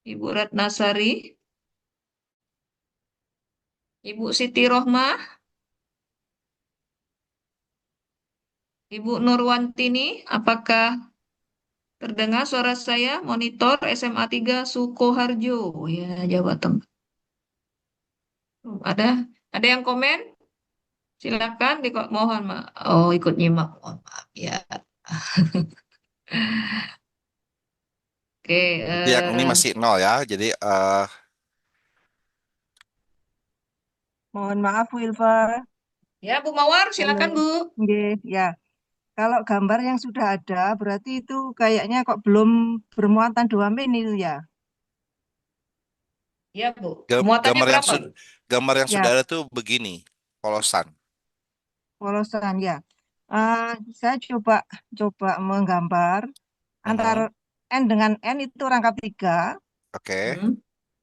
Ibu Ratnasari, Ibu Siti Rohmah, Ibu Nurwantini, apakah terdengar suara saya? Monitor SMA 3 Sukoharjo, ya Jawa Tengah. Ada ada yang komen? Silakan mohon maaf. Oh, ikut nyimak. Mohon maaf ya. Oke, Berarti yang ini masih 0 ya. Jadi Mohon maaf, Wilfer. ya Bu Mawar, Halo. silakan Bu. Nggih, ya. Kalau gambar yang sudah ada, berarti itu kayaknya kok belum bermuatan 2 min itu ya. Ya Bu. Muatannya gambar yang berapa? Ya, sudah ada tuh begini, polosan. polosan ya. Saya coba menggambar antara N dengan N itu rangkap 3. Oke.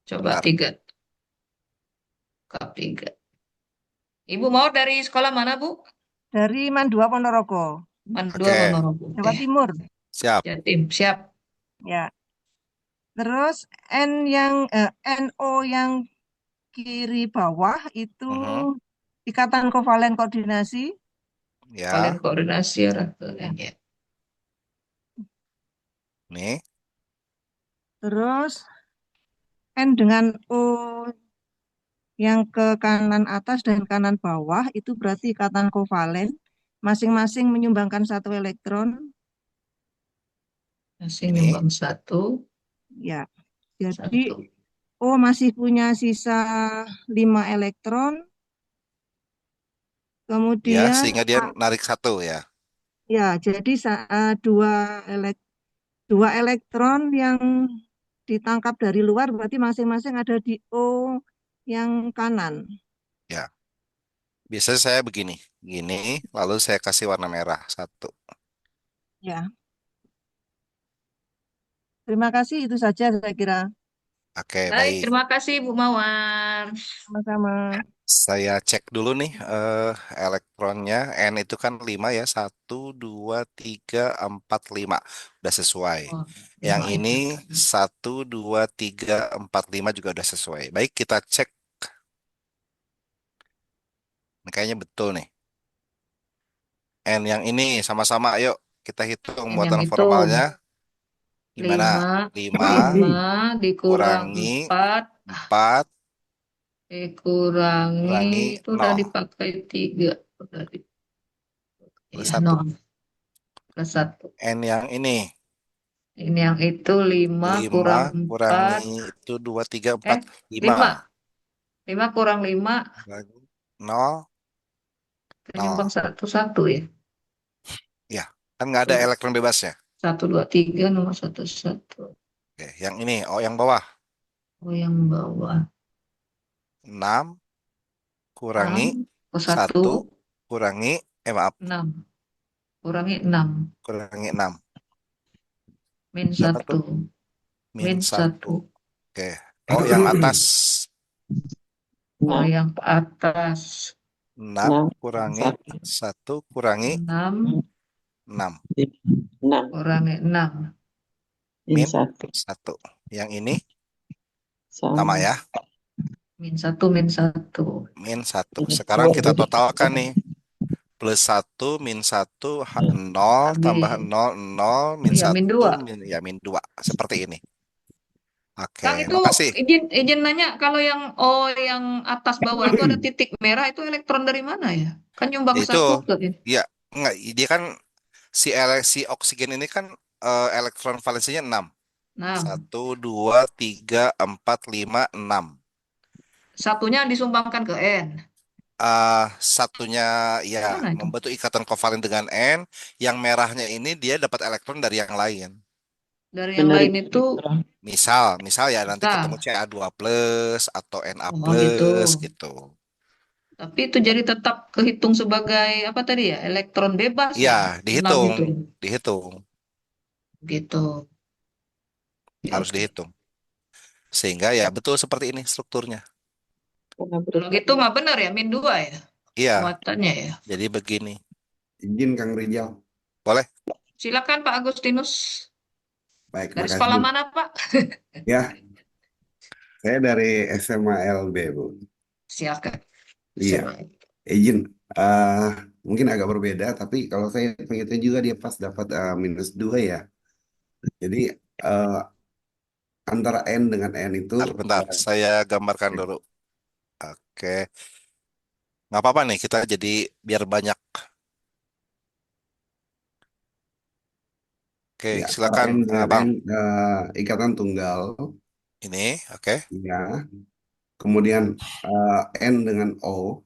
Coba Bentar. 3. Rangkap 3. Ibu mau dari sekolah mana Bu? Dari Mandua Ponorogo, Mandua Oke. Ponorogo. Jawa Timur. Siap. Jatim, siap. Ya. Terus NO yang kiri bawah itu ikatan kovalen koordinasi. Ya. Kovalen koordinasi ya. Nih. Terus N dengan O yang ke kanan atas dan kanan bawah itu berarti ikatan kovalen. Masing-masing menyumbangkan 1 elektron. Masih nyumbang 1. Ya, jadi O masih punya sisa 5 elektron. Kemudian Ya, sehingga dia narik 1 ya. Ya, jadi 2 elektron yang ditangkap dari luar berarti masing-masing ada di O yang kanan. Ya. Biasanya saya begini, gini, lalu saya kasih warna merah 1. Ya. Terima kasih, itu saja saya kira. Oke, Baik, baik. terima kasih Bu Mawar. Sama-sama. Saya cek dulu nih elektronnya. N itu kan 5 ya. 1, 2, 3, 4, 5. Udah sesuai. Yang ini 1, 2, 3, 4, 5 juga udah sesuai. Baik, kita cek. Ini kayaknya betul nih. N yang ini sama-sama. Ayo kita hitung muatan formalnya. Gimana? 5 dikurangi 4 dikurangi itu udah 0. dipakai 3. Plus Ya, 1. 0. Plus 1. N yang ini. Ini yang itu 5 kurang 4. Kurangi itu 2, 3, 4. 5. 5 kurang 5. 0. Penyumbang 1 ya. Ya, kan nggak ada elektron bebasnya. 1, 2, 3 nomor 1, 1. Oke, yang ini, yang bawah. Yang bawah. 6 kurangi 1 kurangi, maaf. 6. Kurangi 6. Kurangi 6. Min 1. Min 1. Oke. Yang atas. Yang atas. 6 kurangi 1 kurangi 6. 6. Kurangi 6. Min 1. Yang ini sama ya. Min 1, min 1. Min 1. Sekarang kita totalkan nih. plus 1, min 1, 0, tambah Lagi. 0, 0, min Iya, min 1, 2. min 2. Seperti ini. Kang, Oke, itu makasih. izin nanya, kalau yang O yang atas bawah itu ada titik merah, itu elektron dari mana ya? Kan nyumbang Itu, satu tuh. ya, enggak, dia kan si oksigen ini kan elektron valensinya 6. Nah, 1, 2, 3, 4, 5, 6. satunya disumbangkan ke N. Satunya ya Mana itu? membentuk ikatan kovalen dengan N, yang merahnya ini dia dapat elektron dari yang lain. Dari yang lain itu Misal ya nanti ketemu bisa. Ca2 plus atau Na Oh, plus gitu. gitu. Tapi itu jadi tetap kehitung sebagai apa tadi ya? Elektron bebas Ya, ya. 6 itu. dihitung, Gitu. Ya, harus oke. dihitung. Sehingga ya betul seperti ini strukturnya. Kalau gitu mah benar ya, min 2 ya. Iya, Muatannya ya. jadi begini. Izin Kang Rijal. Boleh? Silakan Pak Agustinus. Baik, Dari sekolah makasih. mana Pak? Ya, saya dari SMA LB, Bu. Silakan. Iya, izin. Mungkin agak berbeda, tapi kalau saya pengen juga dia pas dapat minus 2 ya. Jadi antara N dengan N itu Bentar, saya gambarkan dulu. Oke. Nggak apa-apa nih, kita jadi biar banyak. Oke, ya, silakan N dengan Bang. N ikatan tunggal. Ini, oke. Ya. Kemudian N dengan O.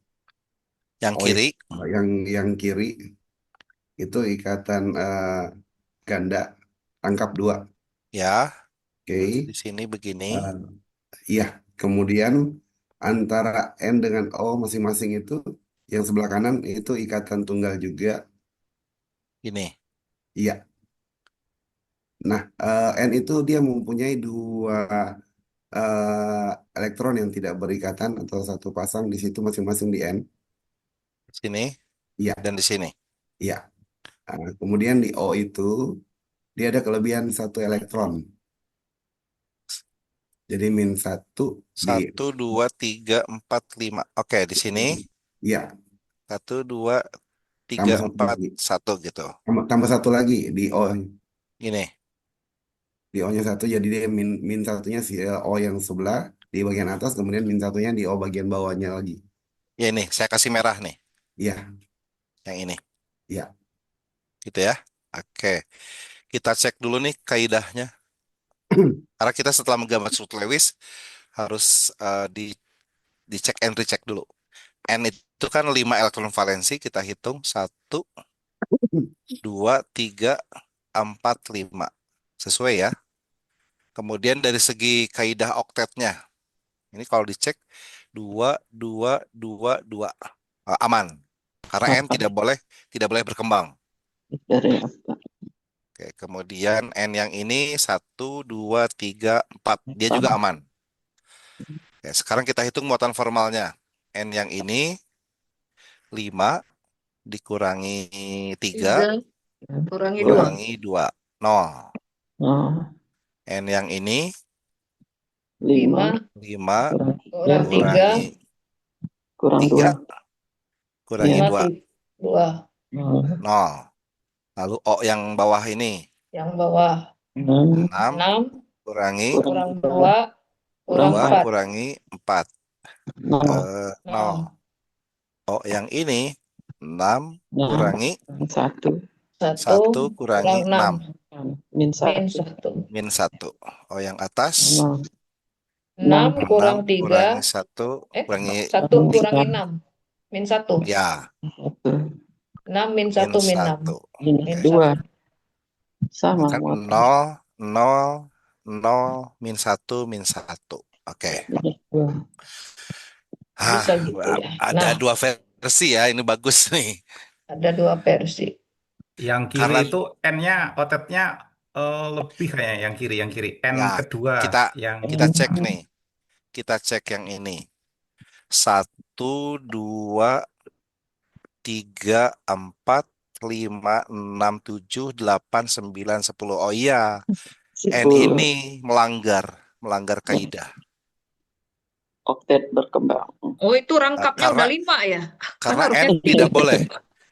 Yang O kiri. yang kiri itu ikatan ganda rangkap 2. Ya. Oke. Di sini begini. Iya, kemudian antara N dengan O masing-masing itu yang sebelah kanan itu ikatan tunggal juga. Ini. Iya. Nah, N itu dia mempunyai 2 elektron yang tidak berikatan atau satu pasang di situ masing-masing di N. Sini. Iya. Dan di sini. Iya. Kemudian di O itu dia ada kelebihan 1 elektron. Jadi min 1 1, 2, 3, 4, 5. Oke, di sini. Iya. 1, 2, 3, Tambah 4, 1 gitu. Tambah 1 lagi di O. Ini. Di O-nya 1, jadi dia min 1-nya si O yang sebelah di bagian atas, kemudian min 1-nya di O bagian bawahnya lagi. Ya ini, saya kasih merah nih. Iya. Yang ini. Iya. Gitu ya. Oke. Kita cek dulu nih kaidahnya. Karena kita setelah menggambar struktur Lewis harus dicek and recheck dulu. N itu kan 5 elektron valensi, kita hitung 1, 2, 3, 4, 5. Sesuai ya. Kemudian dari segi kaidah oktetnya. Ini kalau dicek 2, 2, 2, 2. Aman. Karena N tidak boleh berkembang. Oke, kemudian N yang ini 1, 2, 3, 4. Dia juga aman. Oke, sekarang kita hitung muatan formalnya. N yang ini 5 dikurangi 3 kurangi 2. kurangi 2. 0. N yang ini 5 kurang 3 kurangi 3 kurangi 2. 2. 0. Lalu O yang bawah ini. Yang bawah 6 kurang 2 kurang 4. kurangi 4. 0. O yang ini 6 kurangi 1 kurangi 6. Min 1. Min 1. O yang atas 6 kurang 3 kurangi 1 kurangi 1 kurangi 6. Min 1. ya. 6 min 1 min 6. Min 2. Sama. 0, 0, 0, min 1, min 1. Oke. Bisa gitu ya. Ada 2 versi ya, ini bagus nih. Ada 2 versi. Yang kiri itu N-nya, otetnya lebih kayaknya yang kiri. N Ya, kedua kita cek nih. Kita cek yang ini. 1, 2, 3, 4, 5, 6, 7, 8, 9, 10. Oh iya, N ini melanggar kaidah. Oktet berkembang. Oh, itu rangkapnya Karena- udah 5 ya? Karena Kan harusnya N tidak boleh.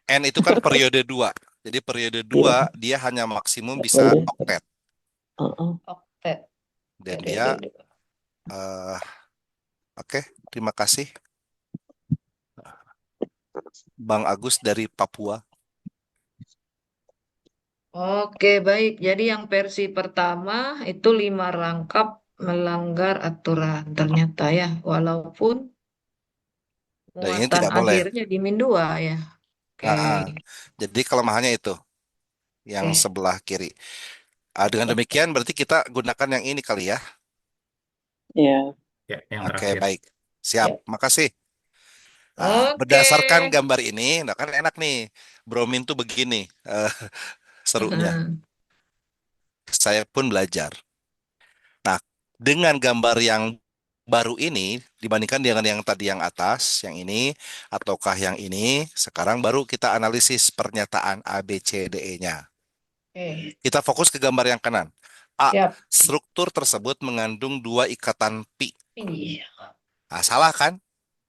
N itu kan periode 2. Jadi periode Iya, 2 dia hanya maksimum nggak bisa boleh. oktet. Oktet. Dan Periode dia dua. eh, oke, terima kasih Bang Agus dari Papua. Oke, baik. Jadi yang versi pertama itu 5 rangkap melanggar aturan ternyata ya, walaupun Dan ini muatan tidak boleh. akhirnya di min 2 ya. Oke, Jadi kelemahannya itu yang oke. sebelah kiri. Dengan demikian berarti kita gunakan yang ini kali ya. Iya. Ya, yang Oke, terakhir. baik. Siap. Ya. Makasih. Nah, Oke. berdasarkan gambar ini, nah kan enak nih. Bromin tuh begini serunya. Saya pun belajar. Nah, dengan gambar yang baru ini dibandingkan dengan yang tadi yang atas, yang ini ataukah yang ini, sekarang baru kita analisis pernyataan A, B, C, D, E-nya. Oke, Kita fokus ke gambar yang kanan. A. siap. Struktur tersebut mengandung 2 ikatan pi. Iya, Nah, salah kan?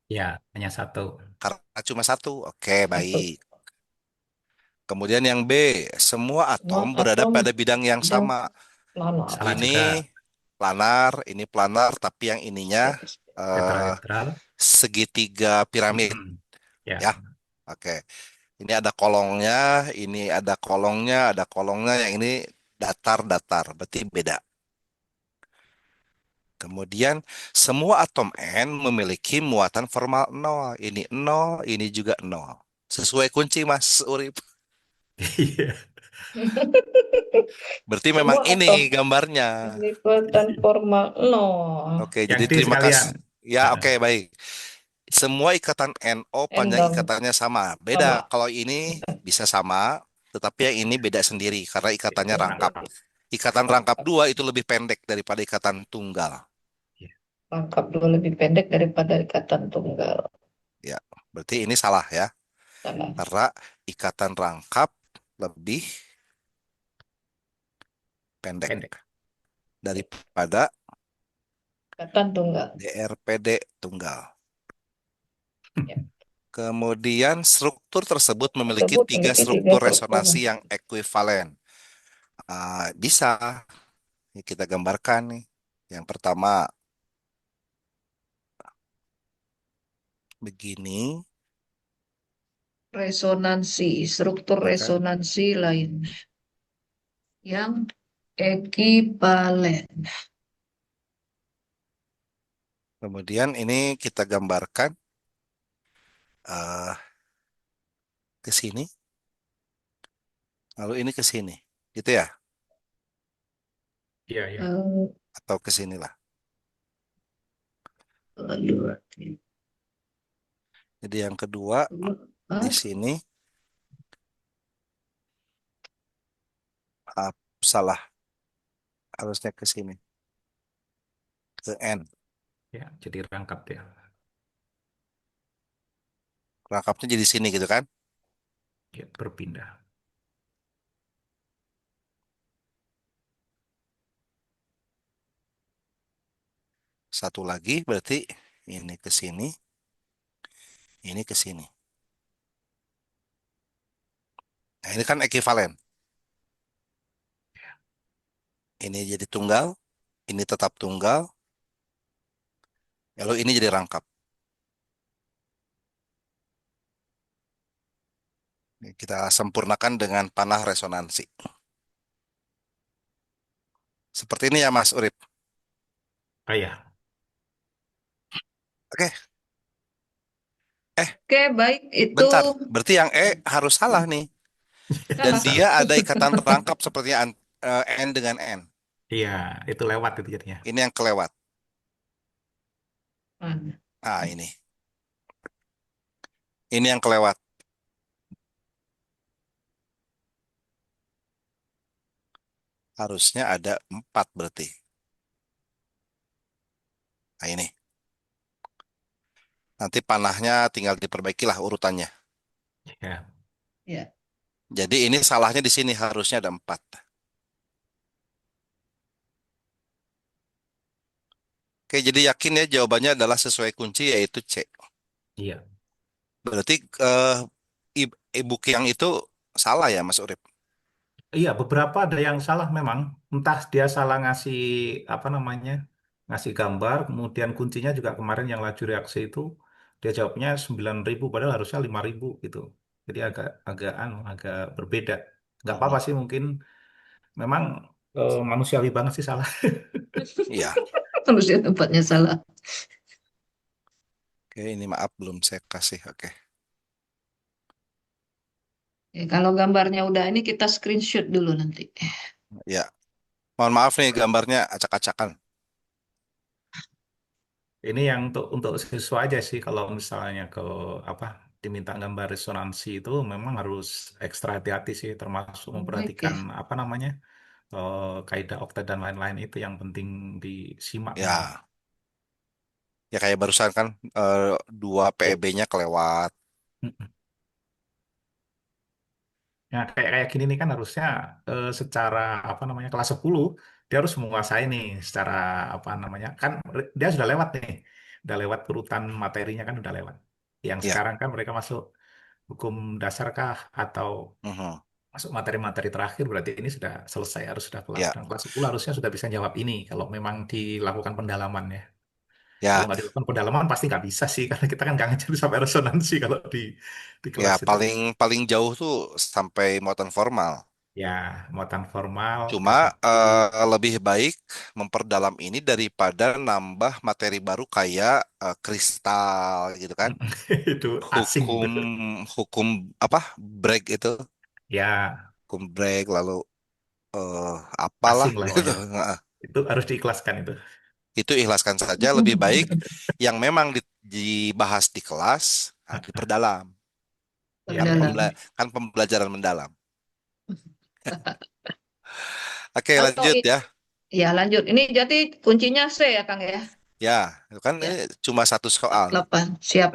Ya, hanya satu. Karena cuma satu. Oke, satu. baik. Kemudian yang B, semua atom Semua berada atom pada bidang yang bidang sama. planar. Salah juga. Ini planar, tapi yang ininya Tetrahedral. segitiga piramid. Ya. Ya, oke. Ini ada kolongnya, ini ada kolongnya, ada kolongnya. Yang ini datar-datar, berarti beda. Kemudian semua atom N memiliki muatan formal 0. Ini 0, ini juga 0. Sesuai kunci Mas Urip. Iya. Berarti memang Semua atom ini gambarnya. lipatan formal 0. Oke, Yang jadi D terima sekalian. kasih. Ya, oke, baik. Semua ikatan NO panjang Endang ikatannya sama. Beda sama. kalau ini bisa sama, tetapi yang ini beda sendiri karena ikatannya Itu rangkap. rangkap. Ikatan rangkap 2 itu lebih pendek daripada ikatan tunggal. Rangkap 2 lebih pendek daripada ikatan tunggal. Ya, berarti ini salah ya. Salah. Karena ikatan rangkap lebih pendek daripada Ikatan tunggal. DRPD tunggal. Ya. Kemudian struktur tersebut memiliki Tersebut 3 memiliki 3 struktur struktur. resonansi yang ekuivalen. Bisa ini kita gambarkan nih. Yang pertama begini. Resonansi, struktur Ya kan? resonansi lain yang ekivalen. Kemudian ini kita gambarkan ke sini. Lalu ini ke sini. Gitu ya? Iya, iya. Atau ke sinilah. Jadi yang kedua di sini salah, harusnya ke sini, ke N. Ya, jadi rangkap ya. Rangkapnya jadi sini gitu kan? Ya, berpindah. Satu lagi berarti ini ke sini, ini ke sini. Nah ini kan ekivalen. Ini jadi tunggal, ini tetap tunggal, lalu ini jadi rangkap. Kita sempurnakan dengan panah resonansi. Seperti ini ya Mas Urip. Iya. Oke. Oke, baik itu. Bentar, berarti yang E harus salah nih. Dan Salah. dia ada ikatan rangkap seperti N dengan N. Iya, itu lewat itu jadinya. Ini yang kelewat. Mana? Nah ini. Ini yang kelewat. Harusnya ada 4 berarti. Nah ini. Nanti panahnya tinggal diperbaikilah urutannya. Ya. Ya. Jadi ini salahnya di sini harusnya ada 4. Oke, jadi yakin ya jawabannya adalah sesuai kunci yaitu C. Iya. Berarti e-book yang itu salah ya, Mas Urip? Iya, beberapa ada yang salah memang. Entah dia salah ngasih apa namanya, ngasih gambar, kemudian kuncinya juga kemarin yang laju reaksi itu dia jawabnya 9.000 padahal harusnya 5.000 gitu. Jadi agak berbeda. Nggak apa-apa Mhm. sih mungkin memang manusiawi banget sih salah. Iya. Manusia tempatnya salah. Oke, ini maaf belum saya kasih. Oke. Ya, kalau gambarnya udah ini kita screenshot dulu nanti. Ya. Mohon maaf nih gambarnya acak-acakan. Ini yang untuk siswa aja sih kalau misalnya ke apa diminta gambar resonansi itu memang harus ekstra hati-hati sih termasuk Baik memperhatikan ya. apa namanya kaidah okta dan lain-lain itu yang penting disimak memang. Ya. Ya kayak barusan kan dua Ya. PEB-nya kelewat. Mm-mm. Ya, kayak gini nih kan harusnya secara apa namanya kelas 10 dia harus menguasai nih secara apa namanya kan dia sudah lewat nih. Udah lewat urutan materinya kan udah lewat. Yang Ya. sekarang kan mereka masuk hukum dasar kah atau Mhm. masuk materi-materi terakhir berarti ini sudah selesai harus sudah kelar Ya. dan kelas 10 harusnya sudah bisa jawab ini kalau memang dilakukan pendalaman ya. Kalau Ya. nggak dilakukan pendalaman pasti nggak bisa sih karena kita kan nggak ngajar sampai resonansi kalau di Ya, kelas itu. paling paling jauh tuh sampai muatan formal. Ya, muatan formal, Cuma SOP, lebih baik memperdalam ini daripada nambah materi baru kayak kristal gitu kan. itu asing Hukum tuh. hukum apa? Break itu, Ya, hukum break lalu eh, apalah asing lah gitu. pokoknya. Heeh. Itu harus diikhlaskan itu. Itu ikhlaskan saja lebih baik yang memang dibahas di kelas diperdalam. Kan Ya, Perdalam. kan pembelajaran mendalam. Oke, Kalau lanjut ya. ya lanjut. Ini jadi kuncinya C ya Kang ya. Ya, itu kan ini Ya, cuma satu soal nih. 8. Siap.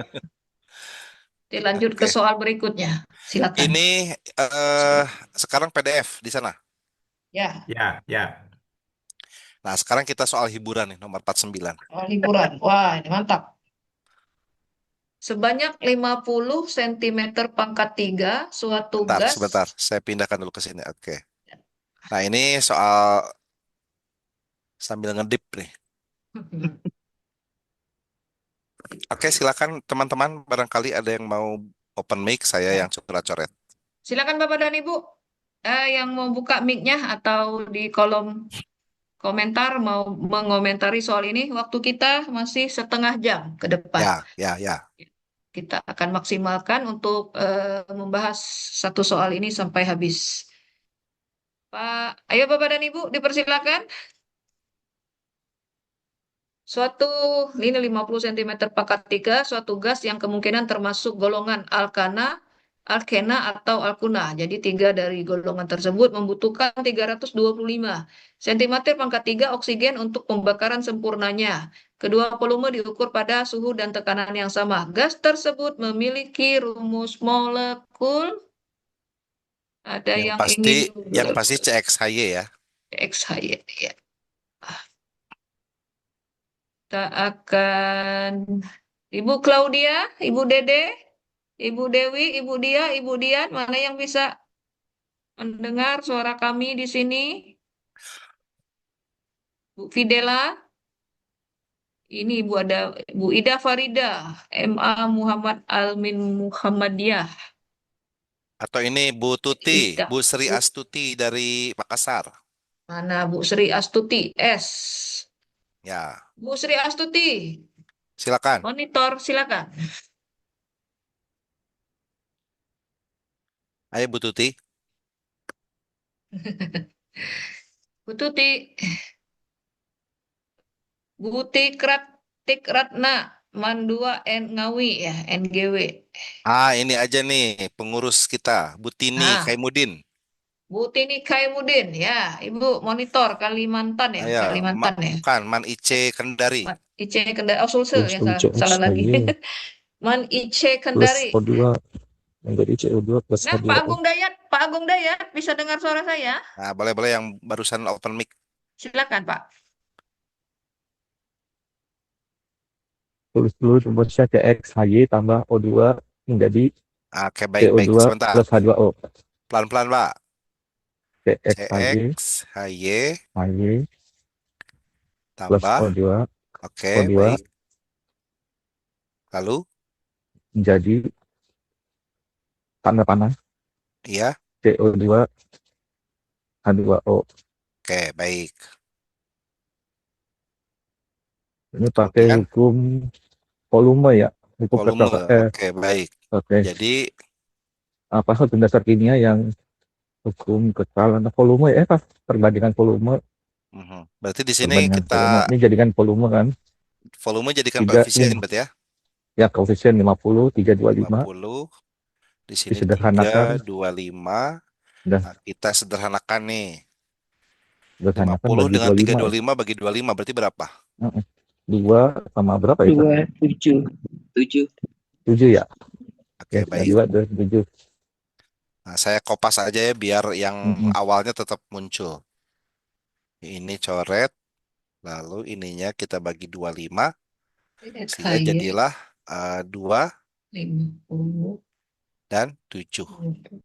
Dilanjut ke Oke. soal berikutnya. Silakan. Ini sekarang PDF di sana. Ya, ya. Nah, sekarang kita soal hiburan nih, nomor 49. soal hiburan. Wah, ini mantap. Sebanyak 50 cm pangkat 3 suatu Bentar, gas. sebentar. Saya pindahkan dulu ke sini. Oke. Nah, ini soal sambil ngedip nih. Oke, silakan teman-teman. Barangkali ada yang mau open mic, saya Ya. yang coret-coret. Silakan Bapak dan Ibu yang mau buka mic-nya atau di kolom komentar mau mengomentari soal ini. Waktu kita masih setengah jam ke depan. Ya. Kita akan maksimalkan untuk membahas satu soal ini sampai habis. Pak, ayo Bapak dan Ibu dipersilakan. Suatu ini 50 cm pangkat 3, suatu gas yang kemungkinan termasuk golongan alkena atau alkuna. Jadi tiga dari golongan tersebut membutuhkan 325 cm pangkat 3 oksigen untuk pembakaran sempurnanya. Kedua volume diukur pada suhu dan tekanan yang sama. Gas tersebut memiliki rumus molekul. Ada Yang yang pasti, ingin yang pasti CXHY ya. XHY ya. Kita akan Ibu Claudia, Ibu Dede, Ibu Dewi, Ibu Dia, Ibu Dian, mana yang bisa mendengar suara kami di sini? Bu Fidela, ini Ibu ada Bu Ida Farida, MA Muhammad Almin Muhammadiyah. Atau ini Bu Tuti, Ida. Bu Sri Astuti dari Makassar. Mana Bu Sri Astuti S. Ya, Bu Sri Astuti, silakan. monitor silakan. Ayo Bu Tuti. Bu Tuti, Bu Tikratna Mandua N Ngawi ya, NGW. Ini aja nih pengurus kita, Bu Tini Nah, Kaimudin. Bu Tini Kaimudin, ya, Ibu monitor Kalimantan ya, Ayo, Kalimantan ya. bukan Man Ice Kendari. IC Kendari, oh Sulsel Terus yang salah, UCS salah lagi. lagi Man IC plus Kendari. O2 menjadi CO2 plus Nah, Pak H2O. Agung Dayat, bisa dengar suara saya? Nah, boleh-boleh yang barusan open mic. Silakan, Pak. Tulis dulu rumusnya CXHY tambah O2 menjadi Oke, baik. CO2 Sebentar. plus H2O. Pelan-pelan, Pak. CXHY CXHY HY plus tambah. O2 Oke, O2 baik. Lalu, menjadi tanda panah iya. CO2 H2O. Oke, baik. Ini pakai Kemudian hukum volume ya, hukum volume. kecil. Oke, baik. Oke. Jadi, Apa hukum dasar kimia yang hukum kekalahan volume pas perbandingan volume berarti di sini perbandingan volume kita ini jadikan volume kan volume jadikan 3 koefisien berarti ya. ya koefisien 50 325 50 di sini disederhanakan 325. dan Nah, kita sederhanakan nih. sederhanakan 50 bagi dengan 25 325 bagi 25 berarti berapa? 2 sama berapa itu? 7 ya. Oke, baik. 2 dan 7. Nah, saya kopas aja ya biar yang awalnya tetap muncul. Ini coret, lalu ininya kita bagi 25, sehingga jadilah 2 50 dan 7.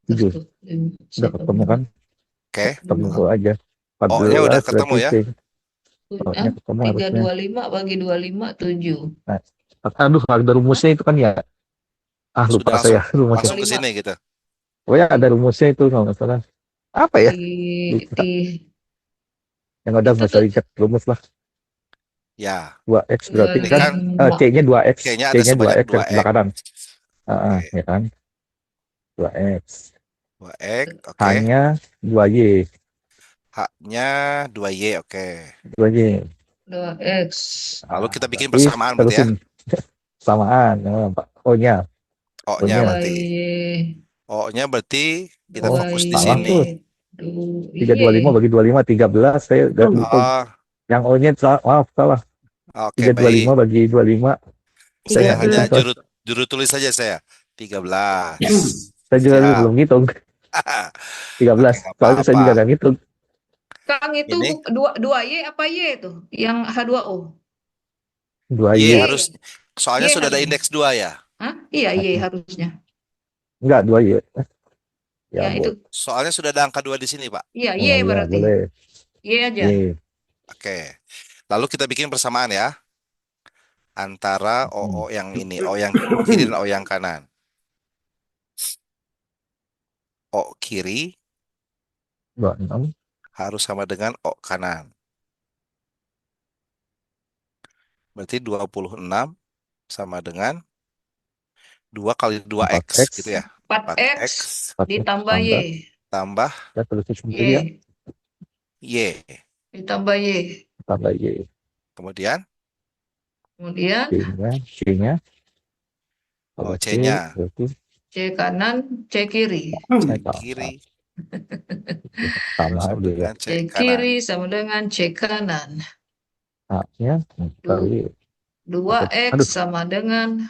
7. Udah ketemu kan? Oke. Ketemu aja. O-nya udah ketemu ya? O-nya ketemu harusnya. 325 bagi 25 7. Nah, aduh, ada rumusnya itu kan ya. Lupa Sudah saya rumusnya. langsung ke sini gitu. Oh ya, ada rumusnya itu kalau nggak salah. Apa ya? Yang ada nggak usah ingat rumus lah. Ya. 2x berarti Ini kan C-nya 2x. C-nya ada sebanyak 2x. Sebelah kanan. Ya kan? 2x. 2x, oke. H-nya 2y. H-nya 2y, oke. 2y. 2x. Lalu kita bikin persamaan berarti ya? Persamaan, Pak. O-nya. O-nya berarti. O-nya berarti kita fokus di sini. 325 bagi 25 13. Saya udah hitung. Yang O-nya maaf salah. Oke, 325 baik. bagi 25. Saya hanya juru tulis saja saya. 13. Saya juga belum ngitung. 13. Soalnya saya juga nggak ngitung. Kang itu 2Y apa Y itu? Yang H2O? 2Y. Harus. Soalnya sudah ada indeks 2 ya? Hah? Iya, Y harusnya. Enggak, 2Y. Ya, itu. Soalnya sudah ada angka 2 di sini, Pak. Iya, Y berarti. Boleh. Y aja. Oke. Lalu kita bikin persamaan ya. Antara O yang ini, O yang kiri dan O yang kanan. O kiri 26 harus sama dengan O kanan. Berarti 26 sama dengan 2 kali 2x gitu ya. 4x ditambah Y. Tambah Y. Y. Ditambah Y. Tambah Y. Kemudian C-nya C-nya C kanan, C kiri. C kiri sama juga. C kiri sama dengan C kanan. A-nya kali 2x sama dengan.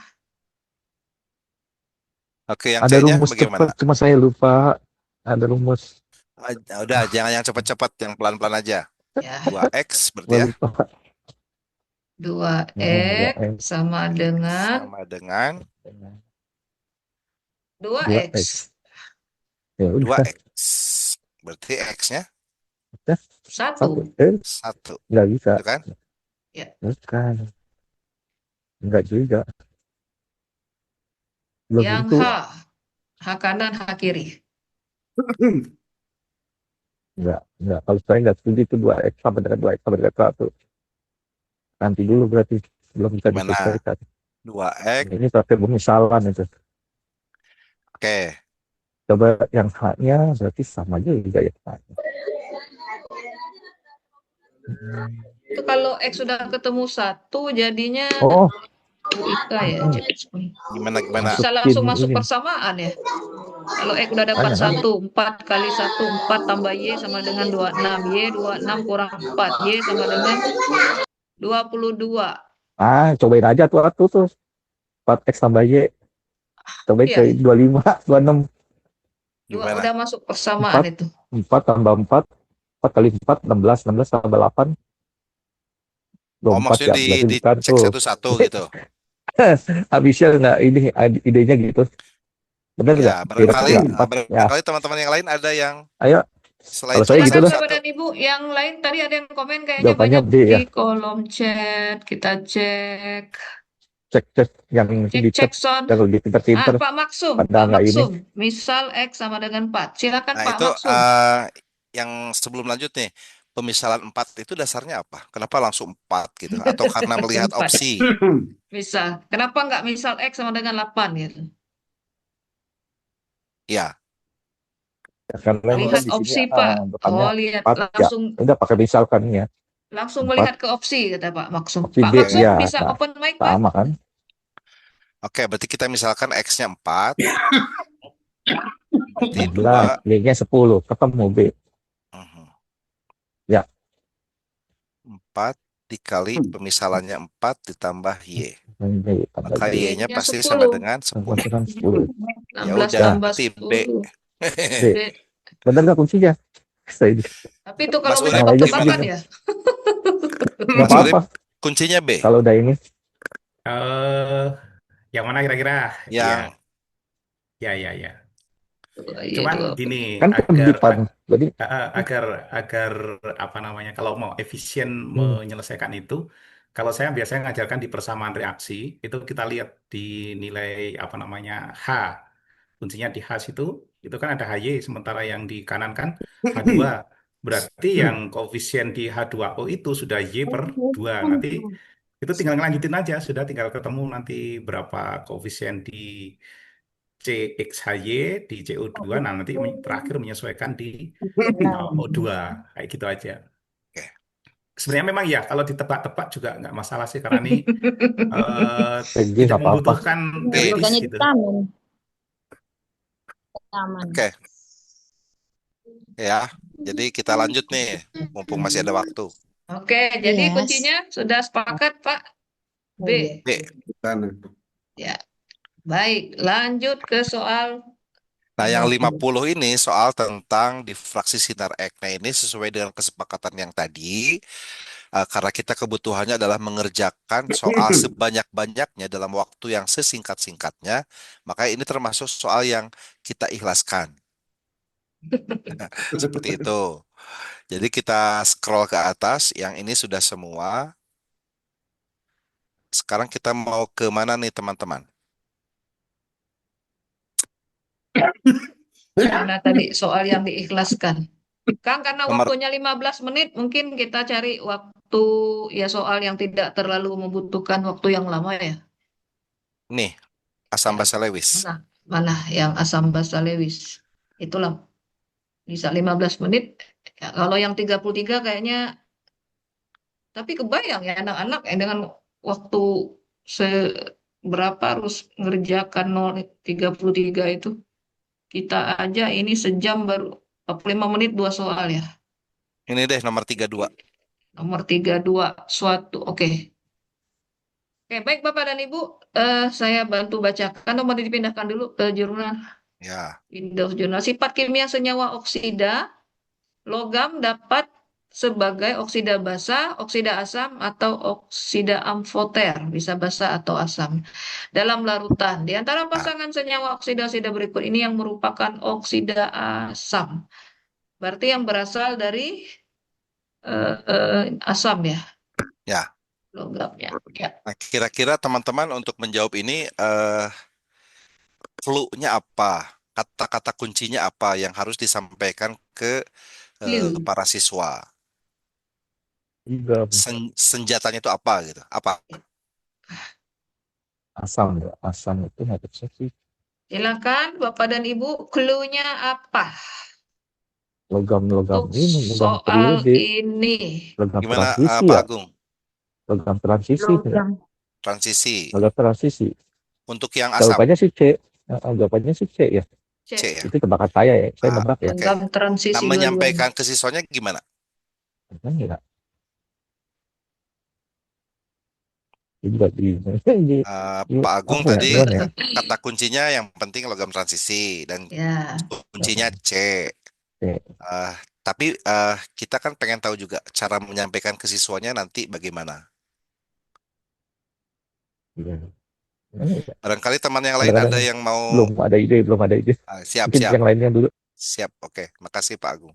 Oke, yang ada C-nya rumus bagaimana? cepat, cuma saya lupa. Ada rumus. Udah, jangan yang cepat-cepat, yang pelan-pelan aja. Ya. 2x berarti ya. 2x sama dengan 2x. Ya, 2x. Berarti x-nya 1. 1. Nggak bisa. Itu kan? Ya. Bukan. Enggak juga. Yang H kanan, H kiri. Enggak. Kalau saya nggak setuju itu 2x sama dengan 2x sama dengan 1. Nanti dulu berarti belum bisa diselesaikan. 2x. Ini pakai pemisalan itu. Oke. Coba yang H-nya berarti sama juga ya. Itu kalau X sudah ketemu 1 jadinya Ika ya. Gimana? Bisa langsung masuk persamaan ya. Kalau X udah dapat 1, 4 kali 1, 4 tambah Y sama dengan 26. Y 26 kurang 4. Y sama dengan 22. Cobain aja tuh 4x tambah Y. Cobain ke 25, 26. Udah masuk persamaan 4, itu. 4 tambah 4 kali 4, 16 tambah 8. Maksudnya dicek satu-satu gitu. Habisnya nggak ini idenya gitu. Benar nggak? Ya, barangkali Kira-kira 4. Ya, barangkali teman-teman yang lain ada yang ayo. selain Kalau saya cuma gitu Silakan dah. Bapak satu. dan Ibu. Yang lain tadi ada yang komen kayaknya Jawabannya banyak B di ya. kolom chat. Kita cek. Cek yang Cek di chat son. yang lebih pintar-pintar Pak Maksum, pada Pak nggak ini. Maksum. Misal X sama dengan 4. Silakan Nah, Pak itu Maksum. yang sebelum lanjut nih, pemisalan 4 itu dasarnya apa? Kenapa langsung 4 gitu? Atau karena melihat Empat. opsi? Misal, kenapa nggak misal X sama dengan 8 gitu? Ya, Ya, karena ini kan Lihat di sini opsi Pak. depannya Oh, lihat 4 ya. langsung Udah pakai misalkan ya. langsung 4 melihat ke opsi kata Pak Maksum. opsi Pak B Maksum ya. bisa Nah, open mic Pak? sama kan? oke. Berarti kita misalkan X-nya 4, berarti 16, 2, Y-nya 10, ketemu B. Ya, 4 dikali pemisalannya 4 ditambah Y. B tambah Maka Y. Y-nya Y-nya pasti sama 10. dengan 10. Dengan 10. Ya 16 udah, tambah berarti B. 10. B. B. Benar nggak kuncinya? Saya Tapi itu Mas kalau Urip Yang lainnya menebak-tebakan gimana? ya. nggak Mas Urip, apa-apa kuncinya B. kalau udah ini. Eh, yang mana kira-kira? Iya, Yang ya. Iya Cuman tuh. gini, Kan kedipan. Jadi agar apa namanya, kalau mau efisien menyelesaikan itu, kalau saya biasanya ngajarkan di persamaan reaksi, itu kita lihat di nilai apa namanya H. Kuncinya di H itu kan ada HY, sementara yang di kanan kan H2. Berarti yang koefisien di H2O itu sudah Y per 2. Nanti itu tinggal ngelanjutin aja, sudah tinggal ketemu nanti berapa koefisien di CXHY di CO2. Nah, nanti terakhir menyesuaikan di O2. Kayak gitu aja. Oke. Sebenarnya memang ya, kalau ditebak-tebak juga nggak masalah sih, karena ini PG tidak nggak apa-apa. membutuhkan B. teoritis Bukannya gitu. taman. Taman. Oke. Ya, jadi kita lanjut nih, mumpung masih ada waktu. Oke, jadi Yes. kuncinya sudah sepakat Pak? B. B. Ya. Baik, lanjut ke soal Nah, yang 50. 50 ini soal tentang difraksi sinar X. Nah, ini sesuai dengan kesepakatan yang tadi, karena kita kebutuhannya adalah mengerjakan soal sebanyak-banyaknya dalam waktu yang sesingkat-singkatnya, maka ini termasuk soal yang kita ikhlaskan. Seperti itu. Jadi kita scroll ke atas, yang ini sudah semua. Sekarang kita mau ke mana nih, teman-teman? Mana tadi soal yang diikhlaskan? Kang, karena Nomor waktunya 15 menit, mungkin kita cari waktu ya soal yang tidak terlalu membutuhkan waktu yang lama ya. nih, asam Ya, basa Lewis. mana yang asam basa Lewis. Itulah bisa 15 menit. Ya, kalau yang 33 kayaknya, tapi kebayang ya anak-anak dengan waktu seberapa harus ngerjakan 0,33 itu. Kita aja ini sejam baru 45 menit 2 soal ya. Ini deh nomor 32. Nomor 32 suatu. Oke. Oke, baik Bapak dan Ibu, saya bantu bacakan atau mau dipindahkan dulu ke jurnal. Ya. Windows Jurnal. Sifat kimia senyawa oksida logam dapat sebagai oksida basa, oksida asam, atau oksida amfoter, bisa basa atau asam, dalam larutan. Di antara pasangan senyawa oksida-oksida berikut ini yang merupakan oksida asam. Berarti yang berasal dari asam ya, Ya. logamnya. Ya. Nah, kira-kira teman-teman untuk menjawab ini, clue-nya apa? Kata-kata kuncinya apa yang harus disampaikan ke para siswa? Senjatanya itu apa gitu? Apa? Asam ya, asam itu nggak bisa sih. Silakan Bapak dan Ibu, clue-nya apa? Logam ini, logam Soal periode, ini. logam Gimana transisi Pak ya, Agung? logam transisi ya, Transisi. logam transisi. Untuk yang asam. Jawabannya sih C. Jawabannya sih C ya. C ya. Itu tebakan saya ya, saya nebak ya. Logam transisi Nah, menyampaikan ke siswanya gimana? Enggak. Juga Pak Agung apa ya, tadi gimana ya? kata kuncinya yang penting logam transisi dan kuncinya C. Tapi kita kan pengen tahu juga cara menyampaikan ke siswanya nanti bagaimana. Ya, Barangkali teman yang lain Kadang-kadang ada yang mau belum ada ide. siap Mungkin siap yang lainnya dulu. siap. Oke, makasih Pak Agung.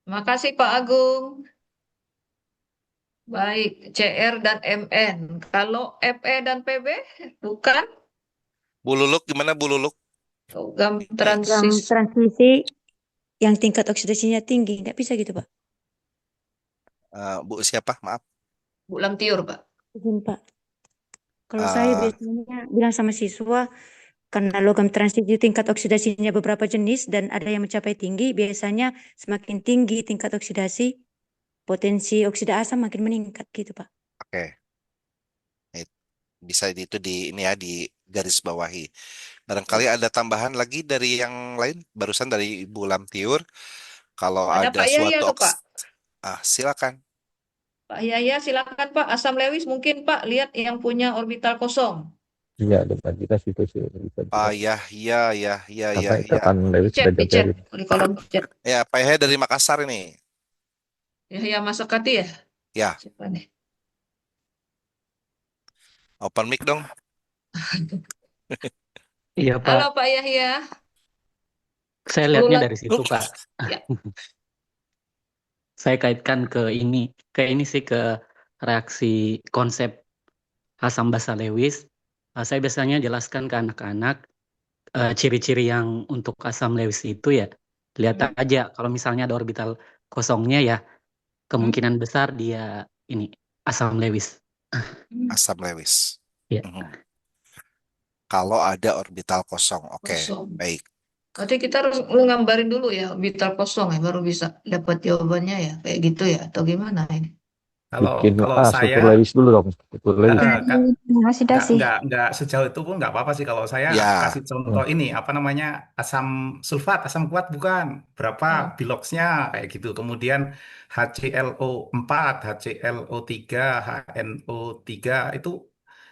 Makasih Pak Agung. Baik, CR dan MN. Kalau FE dan PB, bukan Bu Luluk gimana Bu Luluk? logam Dalam transis. transisi yang tingkat oksidasinya tinggi, nggak bisa gitu, Pak. Bu siapa? Maaf. Bu Lamtiur, Pak. Izin, Pak. Kalau saya Eh, biasanya bilang sama siswa, karena logam transit itu tingkat oksidasinya beberapa jenis dan ada yang mencapai tinggi, biasanya semakin tinggi tingkat oksidasi, potensi oksida asam makin meningkat gitu, Pak. Oke. Bisa itu di ini ya di garis bawahi. Barangkali ada tambahan lagi dari yang lain, barusan dari Ibu Lamtiur. Kalau Ada ada Pak Yahya suatu tuh, Pak. silakan. Pak Yahya, silakan Pak. Asam Lewis mungkin Pak, lihat yang punya orbital kosong. Iya, depan kita situ sih bisa Pak dilihat. Yahya, Yahya, Karena Yahya. ikatan Lewis Chat, sudah di chat, jabarin. di kolom chat. Ya, Pak Yahya dari Makassar ini. Yahya Masakati ya? Ya, Siapa nih? open mic dong. Iya Halo Pak, Pak Yahya. saya lihatnya Ulat. dari situ Pak. Ya. Saya kaitkan ke ini sih ke reaksi konsep asam basa Lewis. Saya biasanya jelaskan ke anak-anak ciri-ciri yang untuk asam Lewis itu ya. Lihat aja kalau misalnya ada orbital kosongnya ya, kemungkinan besar dia ini asam Lewis. Asam Lewis. Ya. Kalau ada orbital kosong. Oke, Kosong. baik. Berarti kita harus menggambarin dulu ya orbital kosong ya, baru bisa dapat jawabannya ya, kayak gitu ya, atau gimana ini? Bikin Kalau saya struktur Lewis dulu dong, struktur Lewis. Oksidasi. nggak sejauh itu pun nggak apa-apa sih kalau saya Ya. kasih contoh ini apa namanya asam sulfat, asam kuat bukan berapa biloksnya kayak gitu. Kemudian HClO4, HClO3, HNO3 itu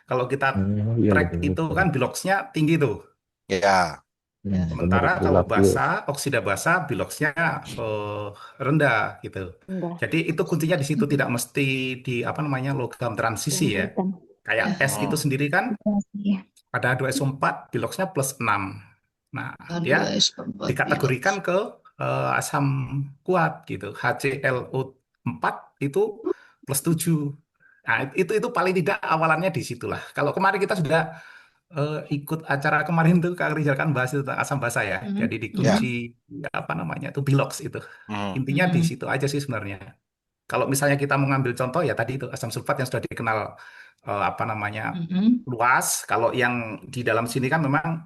kalau kita Iya, track betul, itu betul. kan biloksnya tinggi tuh. Ya. Benar, Sementara kalau gelap dulu. basa, oksida basa, biloksnya rendah gitu. Rendah. Jadi itu kuncinya di situ tidak mesti di apa namanya logam transisi ya. Kayak S itu sendiri kan ada H2SO4 biloksnya plus 6. Nah, dia H2SO4 dikategorikan ke asam kuat gitu. HClO4 itu plus 7. Nah, itu paling tidak awalannya di situlah. Kalau kemarin kita sudah ikut acara kemarin tuh Kak Rizal kan bahas itu tentang asam basa ya. Jadi dikunci apa namanya itu biloks itu. Intinya di situ aja sih sebenarnya. Kalau misalnya kita mengambil contoh ya tadi itu asam sulfat yang sudah dikenal apa namanya luas. Kalau yang di dalam sini kan memang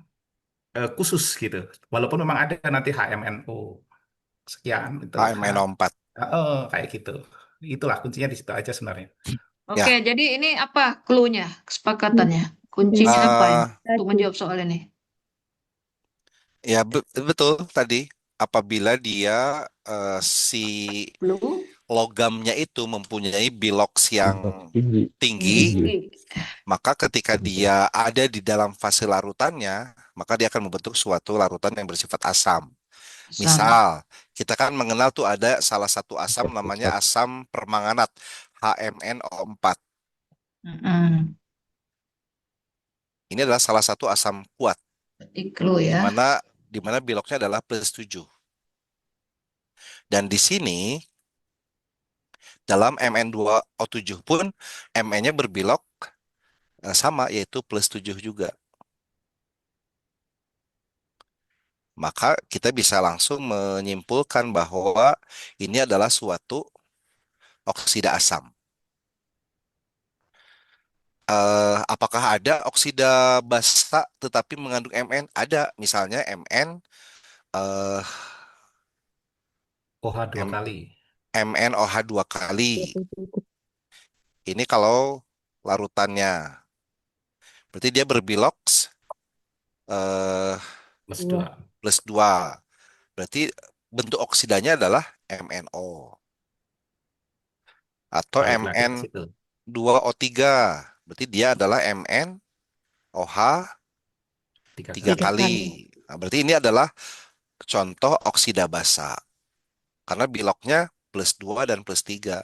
khusus gitu. Walaupun memang ada nanti HMNO sekian itu HMNO4. kayak gitu. Itulah kuncinya di situ aja sebenarnya. Oke, jadi ini apa clue-nya, kesepakatannya? Kuncinya apa ini untuk menjawab soal ini? Ya, betul tadi. Apabila dia si logamnya itu mempunyai biloks yang tinggi, maka ketika dia ada di dalam fase larutannya, maka dia akan membentuk suatu larutan yang bersifat asam. Misal, kita kan mengenal tuh ada salah satu asam namanya asam permanganat, HMNO4. Ini adalah salah satu asam kuat. Ya. Di mana biloknya adalah plus 7. Dan di sini dalam Mn2O7 pun Mn-nya berbilok sama yaitu plus 7 juga. Maka kita bisa langsung menyimpulkan bahwa ini adalah suatu oksida asam. Apakah ada oksida basa tetapi mengandung Mn? Ada, misalnya Mn OH 2 kali. MnOH 2 kali. Ini kalau larutannya. Berarti dia berbiloks plus 2. Berarti bentuk oksidanya adalah MnO. Atau Mn2O3. Berarti dia adalah MnOH 3 kali. Nah, berarti ini adalah contoh oksida basa. Karena biloknya plus 2 dan plus 3.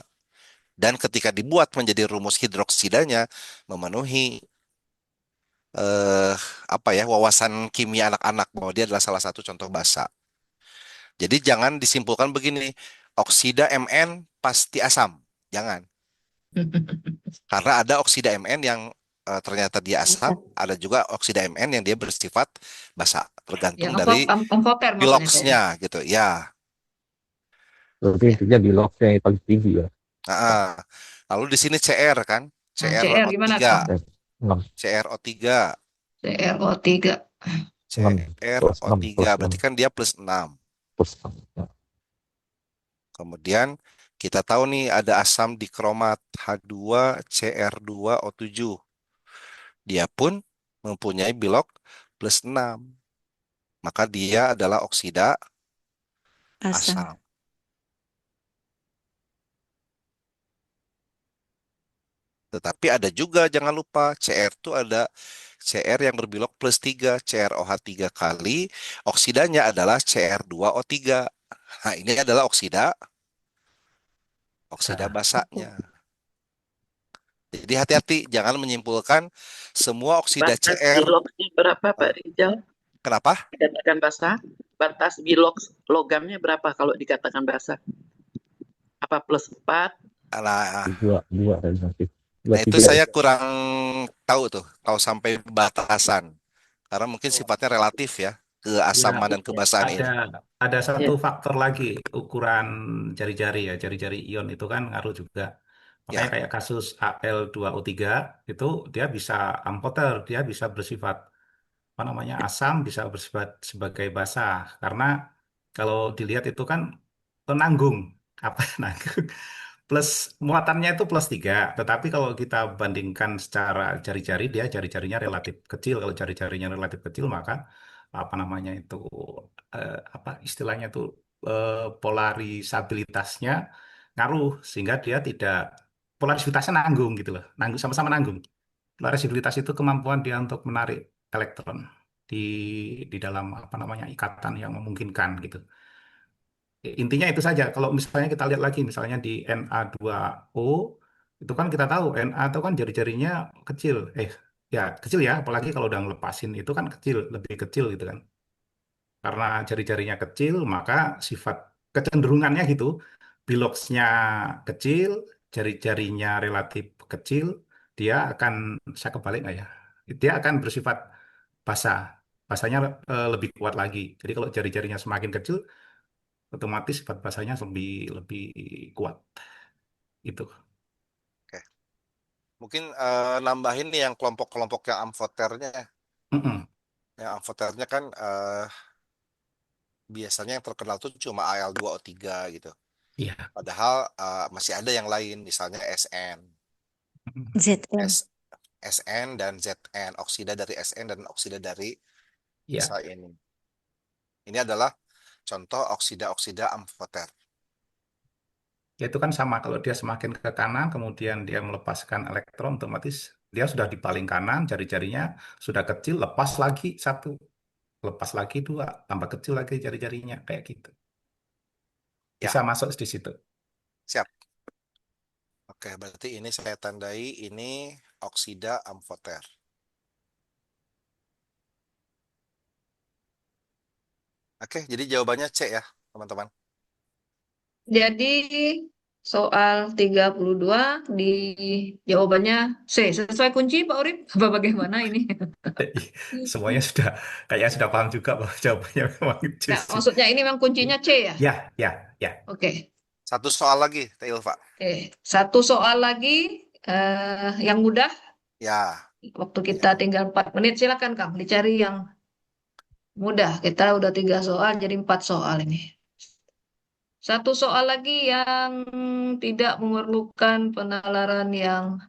Dan ketika dibuat menjadi rumus hidroksidanya memenuhi eh, apa ya, wawasan kimia anak-anak bahwa dia adalah salah satu contoh basa. Jadi jangan disimpulkan begini, oksida Mn pasti asam. Jangan. Karena ada oksida Mn yang ternyata dia asam, ada juga oksida Mn yang dia bersifat basa, tergantung Yang dari amfoter maksudnya tadi. biloxnya gitu ya. Berarti Ya. intinya di log yang paling tinggi ya. Nah, lalu di sini Cr kan, Nah, CR gimana CrO3, Kang? 6 CrO3, CrO3. 6 plus 6 CrO3 plus 6 berarti kan dia plus 6. plus 6. Ya. Kemudian kita tahu nih ada asam dikromat H2Cr2O7. Dia pun mempunyai bilok plus 6. Maka dia adalah oksida Asam. asam. Tetapi ada juga, jangan lupa, Cr itu ada Cr yang berbilok plus 3, CrOH3 kali, oksidanya adalah Cr2O3. Nah, ini adalah oksida basanya. Jadi hati-hati, jangan menyimpulkan semua oksida Batas Cr. biloksnya berapa Pak Rizal? Kenapa? Dikatakan basah. Batas biloks logamnya berapa kalau dikatakan basah? Apa plus 4? Nah, Dua relatif. nah itu 3 saya kurang tahu sampai batasan. Karena mungkin sifatnya relatif ya, Ya, keasaman dan kebasaan ini. ada Ya. satu faktor lagi, ukuran jari-jari ya, jari-jari ion itu kan ngaruh juga. Makanya Ya, kayak kasus Al2O3 itu dia bisa amfoter, dia bisa bersifat apa namanya asam, bisa bersifat sebagai basa. Karena kalau dilihat itu kan penanggung apa nanggung plus muatannya itu plus 3. Tetapi kalau kita bandingkan secara jari-jari, dia jari-jarinya relatif kecil. Kalau jari-jarinya relatif kecil, maka apa namanya itu apa istilahnya itu polarisabilitasnya ngaruh sehingga dia tidak polarisabilitasnya nanggung gitu loh, nanggung sama-sama nanggung. Polarisabilitas itu kemampuan dia untuk menarik elektron di dalam apa namanya ikatan yang memungkinkan gitu. Intinya itu saja. Kalau misalnya kita lihat lagi, misalnya di Na2O, itu kan kita tahu Na itu kan jari-jarinya kecil. Ya kecil ya, apalagi kalau udah ngelepasin itu kan kecil, lebih kecil gitu kan. Karena jari-jarinya kecil, maka sifat kecenderungannya gitu, biloksnya kecil, jari-jarinya relatif kecil, dia akan, saya kebalik nggak ya? Dia akan bersifat basah. Basahnya lebih kuat lagi. Jadi kalau jari-jarinya semakin kecil, otomatis sifat basahnya lebih lebih kuat. Itu. oke. Mungkin nambahin nih yang kelompok-kelompok yang amfoternya. Mm-mm. Yang amfoternya kan biasanya yang terkenal tuh cuma Al2O3 gitu. Iya. Padahal masih ada yang lain, misalnya Sn. ZN. Sn dan Zn, oksida dari Sn dan oksida dari Iya. sisa ini. Ini adalah contoh oksida-oksida amfoter. Ya itu kan sama kalau dia semakin ke kanan, kemudian dia melepaskan elektron, otomatis dia sudah di paling kanan, jari-jarinya sudah kecil, lepas lagi satu, lepas lagi dua, tambah kecil lagi jari-jarinya, kayak gitu. Bisa Ya, masuk di situ. siap. Oke, berarti ini saya tandai ini oksida amfoter. Oke, jadi jawabannya C ya, teman-teman. Jadi soal 32 di jawabannya C. Sesuai kunci Pak Urip? Apa bagaimana ini? Semuanya sudah, kayaknya sudah paham juga bahwa jawabannya memang C Nah, sih. maksudnya ini memang kuncinya C ya? Ya, ya, ya. Oke. Satu soal lagi, Teh Ilva. Oke. Satu soal lagi yang mudah. Ya, Waktu kita tinggal 4 menit. Silakan Kang, dicari yang mudah. Kita udah 3 soal, jadi 4 soal ini. Satu soal lagi yang tidak memerlukan penalaran yang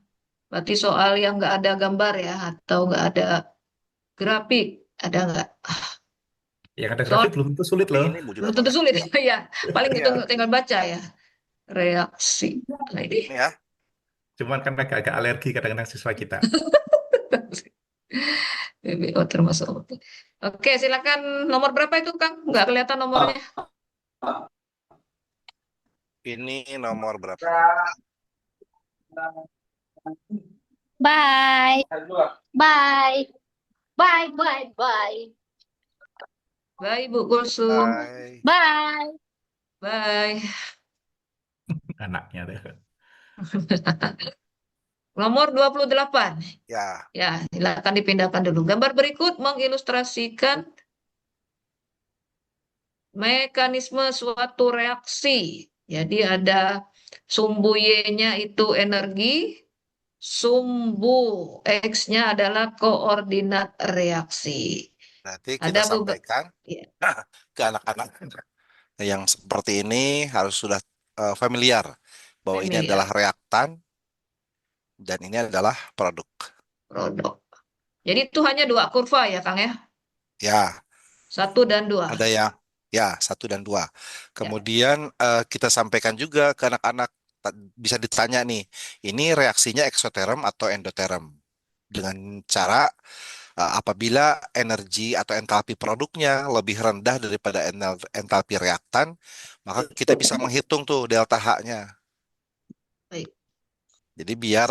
berarti soal yang nggak ada gambar ya atau nggak ada grafik, ada nggak? Yang ada Soal grafik belum tentu sulit loh. ini Bu juga belum tentu boleh. sulit ya. Paling Iya. itu tinggal baca ya. Reaksi. Nah, ini. Ini ya. Cuman kan agak alergi kadang-kadang siswa kita. BBO termasuk. Oke, silakan nomor berapa itu Kang? Nggak kelihatan nomornya. Ini nomor berapa? Bye. Bye. Bye, bye, bye. Bye, Bu Kulsum. Bye. Bye. Bye. Anaknya deh. Nomor 28. Ya, Ya, silakan dipindahkan dulu. Gambar berikut mengilustrasikan mekanisme suatu reaksi. Jadi ada sumbu Y-nya itu energi, sumbu X-nya adalah koordinat reaksi. nanti kita Ada beberapa. sampaikan Ya, ke anak-anak yang seperti ini harus sudah familiar bahwa ini adalah familiar reaktan dan ini adalah produk. produk. Jadi itu hanya dua kurva ya, Kang ya? Ya, 1 dan 2. ada yang ya 1 dan 2. Ya. Kemudian kita sampaikan juga ke anak-anak bisa ditanya nih, ini reaksinya eksoterm atau endoterm dengan cara apabila energi atau entalpi produknya lebih rendah daripada entalpi reaktan, maka kita bisa menghitung tuh delta H-nya. Baik. Jadi biar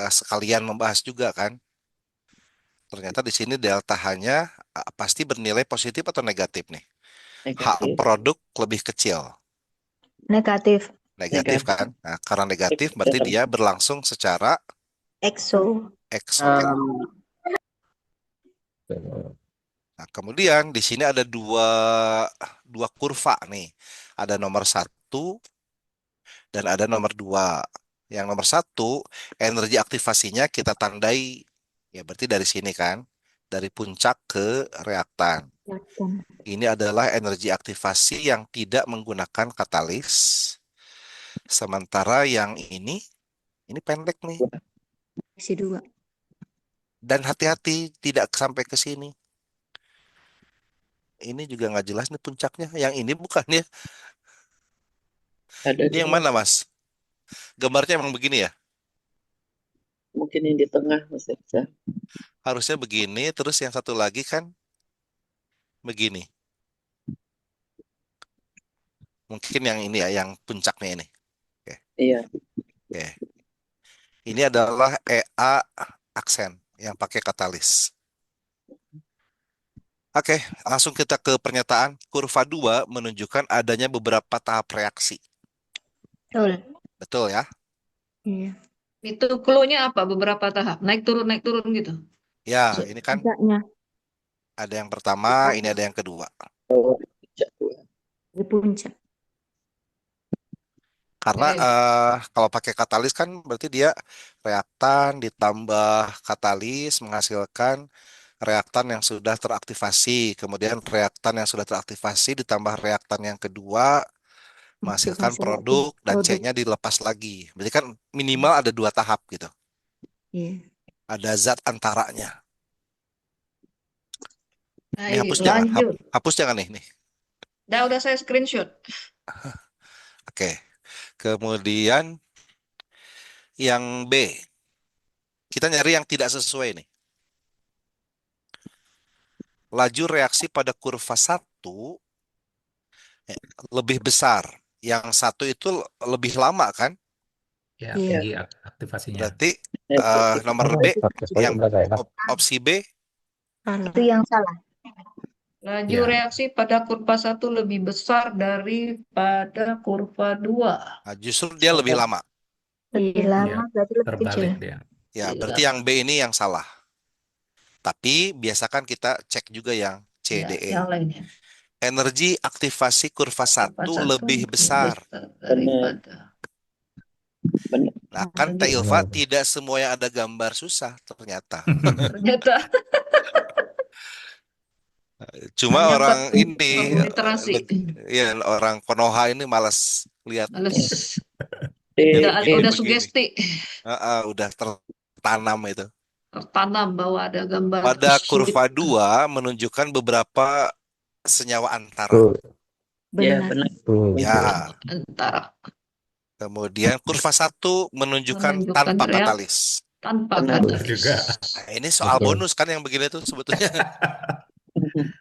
sekalian membahas juga kan. Ternyata di sini delta H-nya pasti bernilai positif atau negatif nih. H Negatif. produk lebih kecil. Negatif. Negatif kan? Nah, karena negatif berarti dia berlangsung secara Exo. ekso. Nah, kemudian di sini ada dua kurva nih. Ada nomor 1 dan ada nomor 2. Yang nomor 1, energi aktivasinya kita tandai, ya berarti dari sini kan, dari puncak ke reaktan. Ini adalah energi aktivasi yang tidak menggunakan katalis. Sementara yang ini pendek nih. Reaksi 2. Dan hati-hati tidak sampai ke sini. Ini juga nggak jelas nih puncaknya. Yang ini bukan ya. Ada Ini yang mana, Mas? Gambarnya emang begini ya? mungkin yang di tengah, Mas Eksa. Harusnya begini, terus yang satu lagi kan begini. Mungkin yang ini ya, yang puncaknya ini. Oke. Iya. Oke. Ini adalah EA aksen yang pakai katalis. Oke, langsung kita ke pernyataan. Kurva 2 menunjukkan adanya beberapa tahap reaksi. Betul. Betul ya? Iya. Itu clue-nya apa? Beberapa tahap. Naik turun gitu. Ya, ini kan Puncaknya. ada yang pertama, ini ada yang kedua. Oh, Di puncak. Karena kalau pakai katalis kan berarti dia reaktan ditambah katalis menghasilkan reaktan yang sudah teraktivasi. Kemudian reaktan yang sudah teraktivasi ditambah reaktan yang kedua menghasilkan produk dan C-nya dilepas lagi. Berarti kan minimal ada 2 tahap gitu. Iya. Ada zat antaranya. Ini Baik, hapus jangan, lanjut. hapus jangan nih. Udah saya screenshot. Oke. Kemudian yang B. Kita nyari yang tidak sesuai nih. Laju reaksi pada kurva 1 lebih besar. Yang 1 itu lebih lama kan? Ya, Iya. tinggi aktivasinya. Berarti nomor B yang opsi B Itu yang salah. Laju Ya. reaksi pada kurva 1 lebih besar daripada kurva 2. justru dia lebih lama. Lebih lama berarti lebih kecil. Terbalik dia. Ya, Lebih berarti lama. yang B ini yang salah. Tapi biasakan kita cek juga yang C, Ya, D, E. yang lainnya. Energi aktivasi kurva 1 Kurva 1 lebih besar. daripada. Nah, kan Teh Ilva tidak semua yang ada gambar susah ternyata. Ternyata Cuma hanya orang perlu ini literasi. ya orang Konoha ini malas lihat Males. yang Udah begini. sugesti. Udah tertanam itu. Tertanam bahwa ada gambar Pada sulit. kurva 2 menunjukkan beberapa senyawa antara. Ya, Benar. benar. Ya. Antara. Kemudian kurva 1 menunjukkan Menunjukkan tanpa reak- katalis. Tanpa Benar katalis. juga. Nah, ini soal bonus kan yang begini tuh sebetulnya. Tapi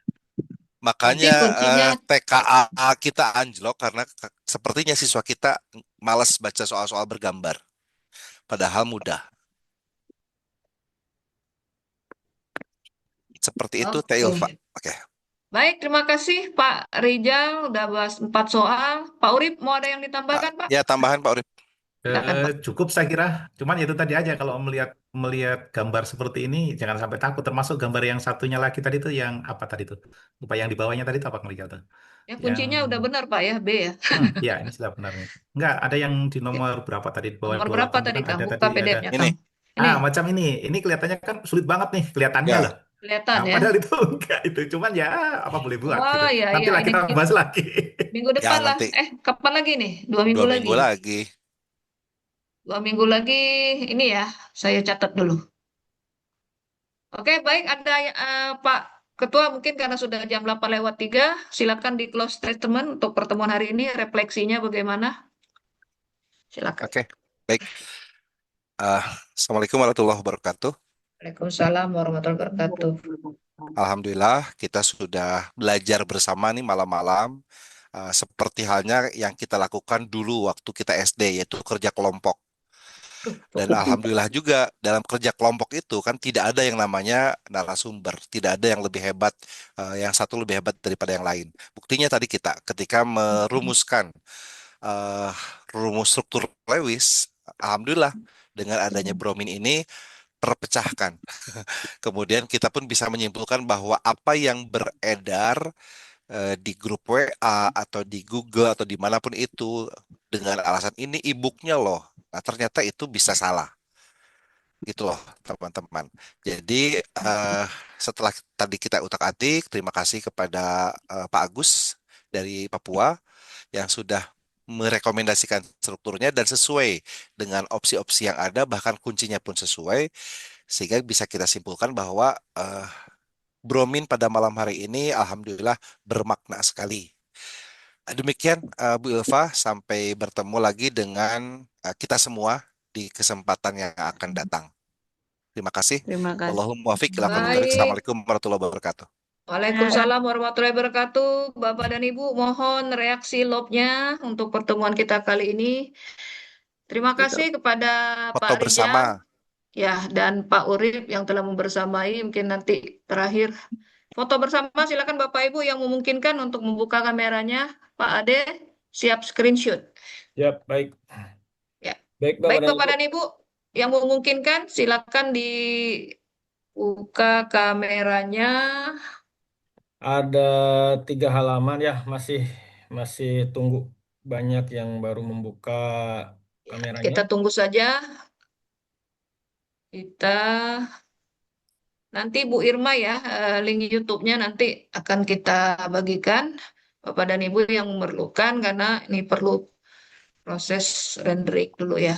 Makanya kuncinya TKA kita anjlok karena sepertinya siswa kita malas baca soal-soal bergambar. Padahal mudah. Seperti itu, Teh Oke. Ilva. Oke. Baik, terima kasih Pak Rijal udah bahas 4 soal. Pak Urip mau ada yang ditambahkan, Pak? Ya, tambahan Pak Urip. Silakan, Pak. Cukup saya kira. Cuman itu tadi aja kalau melihat gambar seperti ini jangan sampai takut. Termasuk gambar yang satunya lagi tadi tuh yang apa tadi tuh? Lupa yang di bawahnya tadi tuh apa ngelihat tuh? Ya, Yang kuncinya udah benar, Pak ya, B ya. ya ini sudah benar nih. Enggak, ada yang di Ya, nomor berapa tadi di bawah nomor berapa 28 tuh tadi, kan Kang? ada Buka tadi ada. PDF-nya, Ini. Kang. Ini Macam ini. Ini kelihatannya kan sulit banget nih kelihatannya Ya. loh. kelihatan ya. Padahal itu enggak itu. Cuman ya apa boleh buat Oh gitu. ya, Nanti ya, lah ini kita bahas lagi. minggu Ya, depan lah. nanti Kapan lagi nih? 2 minggu 2 lagi. minggu lagi. 2 minggu lagi ini ya, saya catat dulu. Oke, baik. Ada Pak Ketua mungkin karena sudah jam 8:03, silakan di close statement untuk pertemuan hari ini. Refleksinya bagaimana? Silakan. Oke, baik. Assalamualaikum warahmatullahi wabarakatuh. Waalaikumsalam warahmatullahi wabarakatuh. Alhamdulillah kita sudah belajar bersama nih malam-malam. Seperti halnya yang kita lakukan dulu waktu kita SD, yaitu kerja kelompok. Dan alhamdulillah juga dalam kerja kelompok itu kan tidak ada yang namanya narasumber, tidak ada yang lebih hebat, yang satu lebih hebat daripada yang lain. Buktinya tadi kita ketika merumuskan rumus struktur Lewis, alhamdulillah dengan adanya bromin ini terpecahkan. Kemudian kita pun bisa menyimpulkan bahwa apa yang beredar di grup WA atau di Google atau dimanapun itu dengan alasan ini e-booknya loh. Nah, ternyata itu bisa salah. Gitu loh, teman-teman. Jadi setelah tadi kita utak-atik, terima kasih kepada Pak Agus dari Papua yang sudah merekomendasikan strukturnya dan sesuai dengan opsi-opsi yang ada, bahkan kuncinya pun sesuai, sehingga bisa kita simpulkan bahwa bromin pada malam hari ini alhamdulillah bermakna sekali. Demikian Bu Ilva, sampai bertemu lagi dengan kita semua di kesempatan yang akan datang. Terima kasih. Terima kasih. Wallahul muwaffiq ila aqwamit thoriq. Baik. Assalamualaikum warahmatullahi wabarakatuh. Waalaikumsalam warahmatullahi wabarakatuh. Bapak dan Ibu, mohon reaksi lobnya untuk pertemuan kita kali ini. Terima kasih kepada Foto Pak Rijal bersama. ya dan Pak Urip yang telah membersamai. Mungkin nanti terakhir foto bersama, silakan Bapak Ibu yang memungkinkan untuk membuka kameranya. Pak Ade siap screenshot. Ya, baik. Ya. Baik, Baik Bapak Bapak dan Ibu yang memungkinkan silakan dibuka kameranya. Ada 3 halaman ya, masih tunggu banyak yang baru membuka kameranya. Kita tunggu saja. Kita nanti Bu Irma ya, link YouTube-nya nanti akan kita bagikan Bapak dan Ibu yang memerlukan karena ini perlu proses rendering dulu ya.